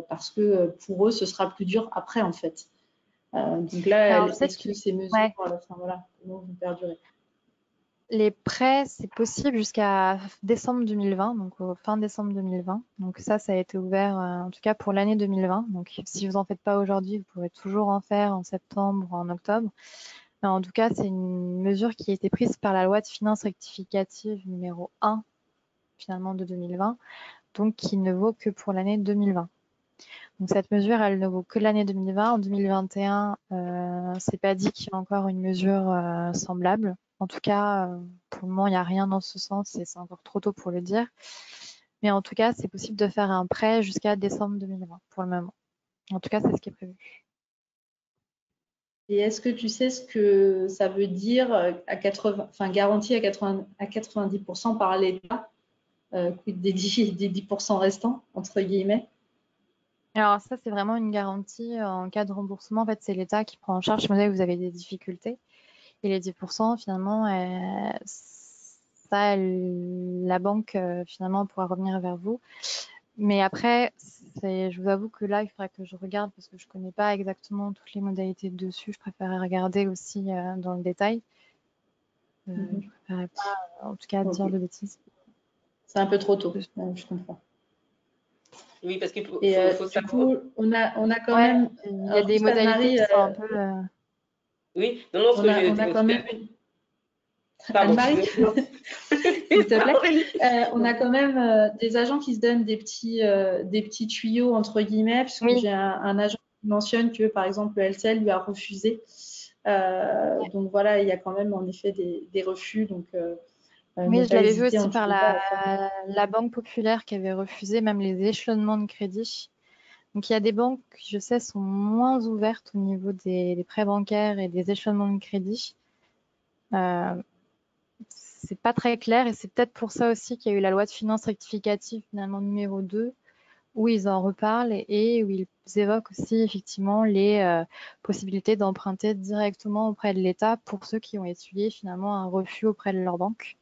S1: parce que pour eux, ce sera plus dur après en fait. Donc là,
S4: Alors, je sais
S1: est-ce que ces mesures,
S4: ouais,
S1: enfin voilà, vont perdurer?
S4: les prêts, c'est possible jusqu'à décembre 2020, donc fin décembre 2020. Donc ça a été ouvert en tout cas pour l'année 2020. Donc si vous en faites pas aujourd'hui, vous pourrez toujours en faire en septembre ou en octobre. Mais en tout cas, c'est une mesure qui a été prise par la loi de finances rectificative numéro 1 finalement de 2020, donc qui ne vaut que pour l'année 2020. Donc cette mesure, elle ne vaut que l'année 2020. En 2021, c'est pas dit qu'il y a encore une mesure semblable. En tout cas, pour le moment, il n'y a rien dans ce sens et c'est encore trop tôt pour le dire. Mais en tout cas, c'est possible de faire un prêt jusqu'à décembre 2020 pour le moment. En tout cas, c'est ce qui est prévu.
S1: Et est-ce que tu sais ce que ça veut dire à 80, enfin garantie à 90% par l'État, quid des 10% restants, entre guillemets?
S4: Alors ça, c'est vraiment une garantie en cas de remboursement. En fait, c'est l'État qui prend en charge si vous avez des difficultés. Et les 10%, finalement, ça, la banque, finalement, pourra revenir vers vous. Mais après, je vous avoue que là, il faudrait que je regarde parce que je ne connais pas exactement toutes les modalités dessus. Je préférerais regarder aussi dans le détail. Je ne préférerais pas, en tout cas, dire de bêtises.
S1: C'est un peu trop tôt, je comprends.
S3: Oui, parce qu'il faut
S1: du coup, on a quand même...
S4: Il y a des modalités qui sont un peu...
S3: Oui, non,
S1: on a quand même... Anne-Marie, s'il te plaît. On a quand même des agents qui se donnent des petits tuyaux, entre guillemets, puisque j'ai un agent qui mentionne que, par exemple, le LCL lui a refusé. Donc voilà, il y a quand même en effet des refus. Donc,
S4: oui, je l'avais vu aussi par la Banque populaire qui avait refusé même les échelonnements de crédit. Donc il y a des banques qui, je sais, sont moins ouvertes au niveau des prêts bancaires et des échelonnements de crédit. C'est pas très clair et c'est peut-être pour ça aussi qu'il y a eu la loi de finances rectificative finalement numéro 2 où ils en reparlent et où ils évoquent aussi effectivement les possibilités d'emprunter directement auprès de l'État pour ceux qui ont essuyé finalement un refus auprès de leur banque.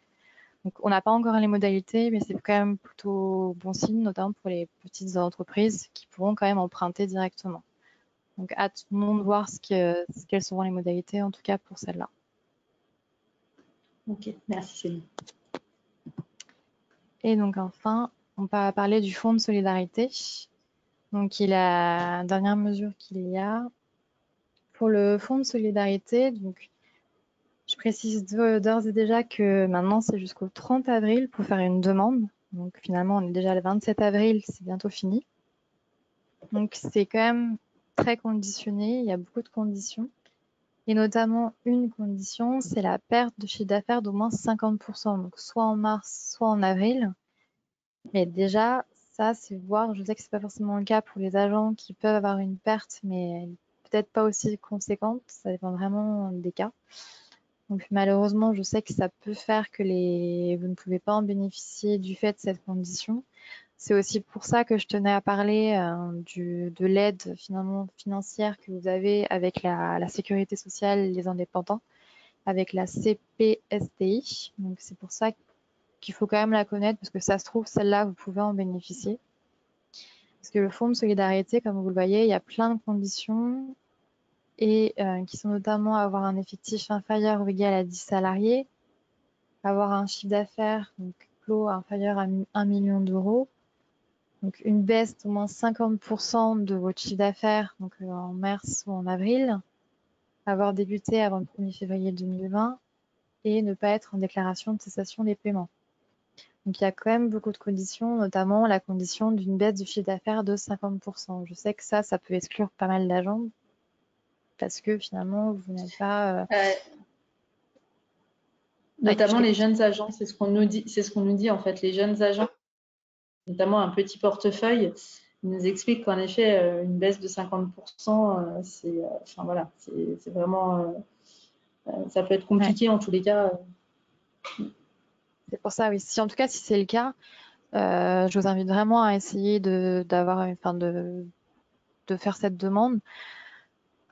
S4: Donc on n'a pas encore les modalités, mais c'est quand même plutôt bon signe, notamment pour les petites entreprises qui pourront quand même emprunter directement. Donc attendons de voir quelles seront les modalités, en tout cas pour celle-là.
S1: Ok, merci Céline.
S4: Et donc enfin, on va parler du fonds de solidarité. Donc il a la dernière mesure qu'il y a. Pour le fonds de solidarité, donc je précise d'ores et déjà que maintenant c'est jusqu'au 30 avril pour faire une demande. Donc finalement on est déjà le 27 avril, c'est bientôt fini. Donc c'est quand même très conditionné, il y a beaucoup de conditions. Et notamment une condition, c'est la perte de chiffre d'affaires d'au moins 50%, donc soit en mars, soit en avril. Mais déjà, ça, c'est voir, je sais que c'est pas forcément le cas pour les agents qui peuvent avoir une perte, mais peut-être pas aussi conséquente, ça dépend vraiment des cas. Donc malheureusement, je sais que ça peut faire que vous ne pouvez pas en bénéficier du fait de cette condition. C'est aussi pour ça que je tenais à parler de l'aide financière que vous avez avec la sécurité sociale, les indépendants, avec la CPSTI. Donc c'est pour ça qu'il faut quand même la connaître parce que ça se trouve, celle-là, vous pouvez en bénéficier. Parce que le fonds de solidarité, comme vous le voyez, il y a plein de conditions et qui sont notamment avoir un effectif inférieur ou égal à 10 salariés, avoir un chiffre d'affaires clos inférieur à 1 million d'euros, donc une baisse d'au moins 50% de votre chiffre d'affaires en mars ou en avril, avoir débuté avant le 1er février 2020 et ne pas être en déclaration de cessation des paiements. Donc il y a quand même beaucoup de conditions, notamment la condition d'une baisse du chiffre d'affaires de 50%. Je sais que ça peut exclure pas mal d'agents parce que finalement vous n'êtes pas...
S1: Notamment les jeunes agents, c'est ce qu'on nous dit en fait. Les jeunes agents, notamment un petit portefeuille, nous explique qu'en effet, une baisse de 50%, enfin, voilà, c'est vraiment, ça peut être compliqué en tous les cas.
S4: C'est pour ça, oui. En tout cas, si c'est le cas, je vous invite vraiment à essayer de faire cette demande.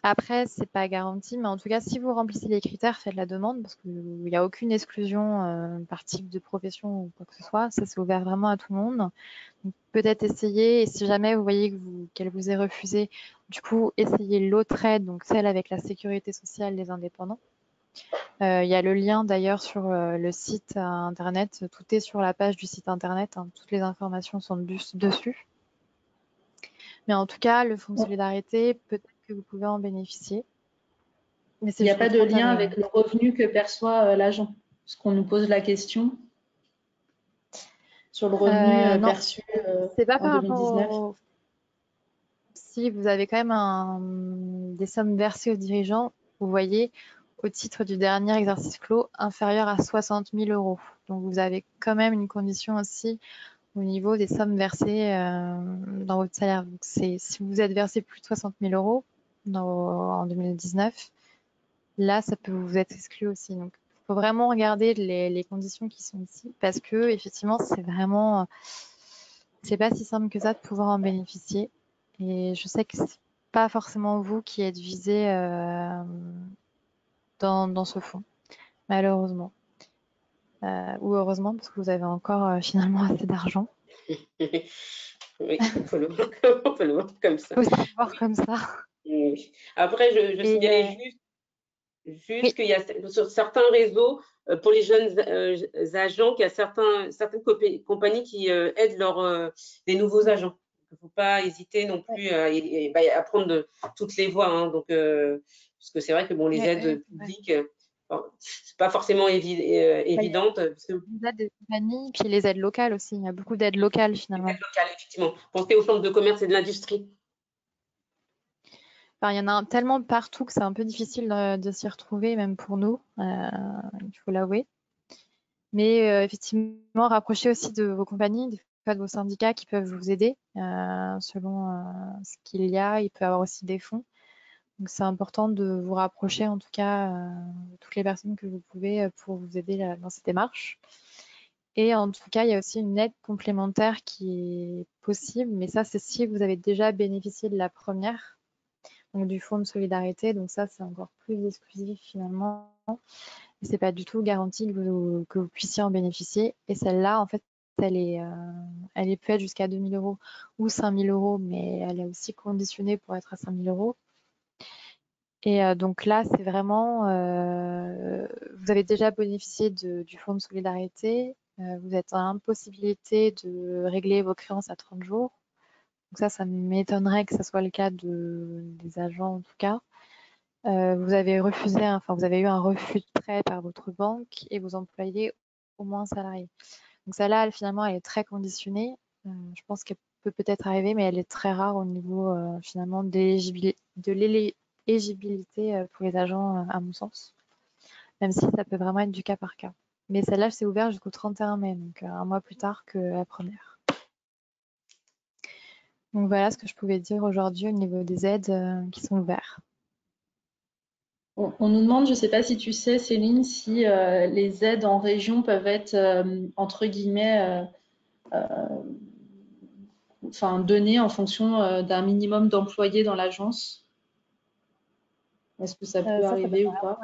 S4: Après, c'est pas garanti, mais en tout cas, si vous remplissez les critères, faites la demande parce qu'il n'y a aucune exclusion par type de profession ou quoi que ce soit. Ça, c'est ouvert vraiment à tout le monde. Donc, peut-être essayer, et si jamais vous voyez qu'elle vous est refusée, du coup, essayez l'autre aide, donc celle avec la sécurité sociale des indépendants. Il y a le lien d'ailleurs sur le site internet. Tout est sur la page du site internet. Hein. Toutes les informations sont dessus. Mais en tout cas, le fonds de solidarité, peut-être que vous pouvez en bénéficier. Mais
S1: Il n'y a pas de lien avec le revenu que perçoit l'agent. Parce qu'on nous pose la question sur le revenu perçu
S4: c'est pas
S1: en
S4: par
S1: 2019.
S4: rapport Si vous avez quand même des sommes versées aux dirigeants, vous voyez, au titre du dernier exercice clos, inférieur à 60 000 euros. Donc, vous avez quand même une condition aussi au niveau des sommes versées dans votre salaire. Donc, si vous êtes versé plus de 60 000 euros en 2019, là, ça peut vous être exclu aussi. Donc, il faut vraiment regarder les conditions qui sont ici parce que, effectivement, c'est pas si simple que ça de pouvoir en bénéficier. Et je sais que c'est pas forcément vous qui êtes visé dans ce fonds, malheureusement. Ou heureusement, parce que vous avez encore finalement assez d'argent.
S3: Oui, on peut le voir comme ça.
S4: Il faut aussi le voir comme ça.
S3: Oui. Après, je signalais juste qu'il y a sur certains réseaux, pour les jeunes agents, qu'il y a certaines compagnies qui aident les nouveaux agents. Il ne faut pas hésiter non plus à prendre toutes les voies. Hein, donc, parce que c'est vrai que bon, les aides publiques, c'est pas forcément évidente.
S4: Les aides des compagnies, puis les aides locales aussi. Il y a beaucoup d'aides locales finalement.
S3: Les aides locales, effectivement. Pensez aux chambres de commerce et de l'industrie.
S4: Enfin, il y en a tellement partout que c'est un peu difficile de s'y retrouver, même pour nous, il faut l'avouer. Mais effectivement, rapprochez aussi de vos compagnies, des fois de vos syndicats qui peuvent vous aider selon ce qu'il y a. Il peut y avoir aussi des fonds. Donc c'est important de vous rapprocher en tout cas de toutes les personnes que vous pouvez pour vous aider dans cette démarche. Et en tout cas, il y a aussi une aide complémentaire qui est possible, mais ça, c'est si vous avez déjà bénéficié de la première, donc du fonds de solidarité. Donc ça, c'est encore plus exclusif finalement. C'est pas du tout garanti que vous puissiez en bénéficier. Et celle-là, en fait, elle peut être jusqu'à 2 000 euros ou 5 000 euros, mais elle est aussi conditionnée pour être à 5 000 euros. Et donc là, c'est vraiment, vous avez déjà bénéficié du fonds de solidarité, vous êtes en impossibilité de régler vos créances à 30 jours. Donc ça m'étonnerait que ce soit le cas des agents en tout cas. Vous avez eu un refus de prêt par votre banque et vous employez au moins un salarié. Donc celle-là, finalement, elle est très conditionnée. Je pense qu'elle peut peut-être arriver, mais elle est très rare au niveau finalement de l'éligibilité pour les agents, à mon sens. Même si ça peut vraiment être du cas par cas. Mais celle-là, c'est ouvert jusqu'au 31 mai, donc un mois plus tard que la première. Donc voilà ce que je pouvais dire aujourd'hui au niveau des aides qui sont ouvertes.
S1: On nous demande, je ne sais pas si tu sais, Céline, si les aides en région peuvent être, entre guillemets, données en fonction d'un minimum d'employés dans l'agence. Est-ce que ça peut arriver ou pas?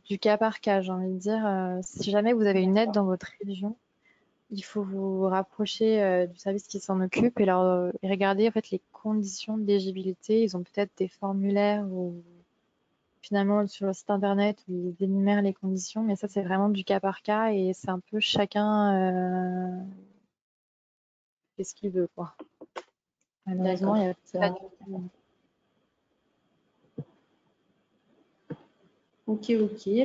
S4: Du cas par cas, j'ai envie de dire. Si jamais vous avez une aide dans votre région, il faut vous rapprocher du service qui s'en occupe et regarder en fait les conditions d'éligibilité. Ils ont peut-être des formulaires ou finalement sur le site internet où ils énumèrent les conditions, mais ça c'est vraiment du cas par cas et c'est un peu chacun fait ce qu'il veut, quoi. Malheureusement, il y a pas de...
S1: Ok.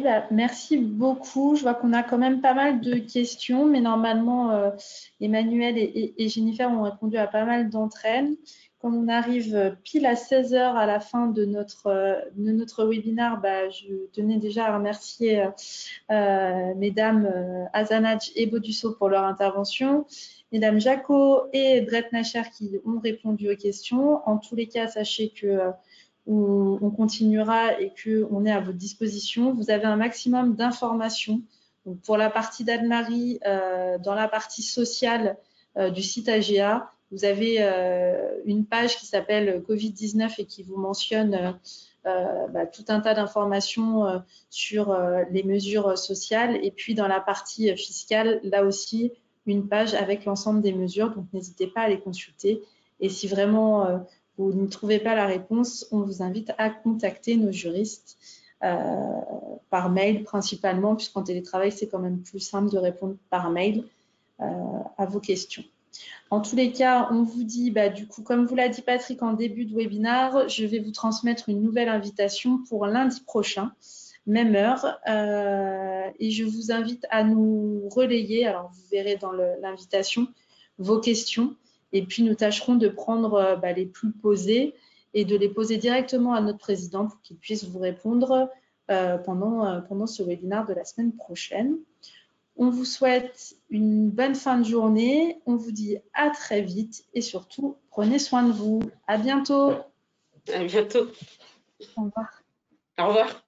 S1: Bah, merci beaucoup. Je vois qu'on a quand même pas mal de questions, mais normalement, Emmanuel et Jennifer ont répondu à pas mal d'entre elles. comme on arrive pile à 16 h à la fin de notre webinaire, je tenais déjà à remercier mesdames Azanaj et Bodusso pour leur intervention, mesdames Jaco et Brett Nacher qui ont répondu aux questions. En tous les cas, sachez que on continuera et qu'on est à votre disposition. Vous avez un maximum d'informations. Donc pour la partie d'Anne-Marie, dans la partie sociale du site AGA, vous avez une page qui s'appelle Covid-19 et qui vous mentionne tout un tas d'informations sur les mesures sociales. Et puis dans la partie fiscale, là aussi, une page avec l'ensemble des mesures. Donc n'hésitez pas à les consulter. Et si vraiment vous ne trouvez pas la réponse, on vous invite à contacter nos juristes par mail principalement, puisqu'en télétravail, c'est quand même plus simple de répondre par mail à vos questions. En tous les cas, on vous dit, du coup, comme vous l'a dit Patrick en début de webinaire, je vais vous transmettre une nouvelle invitation pour lundi prochain, même heure, et je vous invite à nous relayer, alors vous verrez dans l'invitation, vos questions. Et puis, nous tâcherons de prendre les plus posées et de les poser directement à notre président pour qu'il puisse vous répondre pendant ce webinaire de la semaine prochaine. On vous souhaite une bonne fin de journée. On vous dit à très vite et surtout, prenez soin de vous. À bientôt.
S3: À bientôt.
S4: Au revoir.
S3: Au revoir.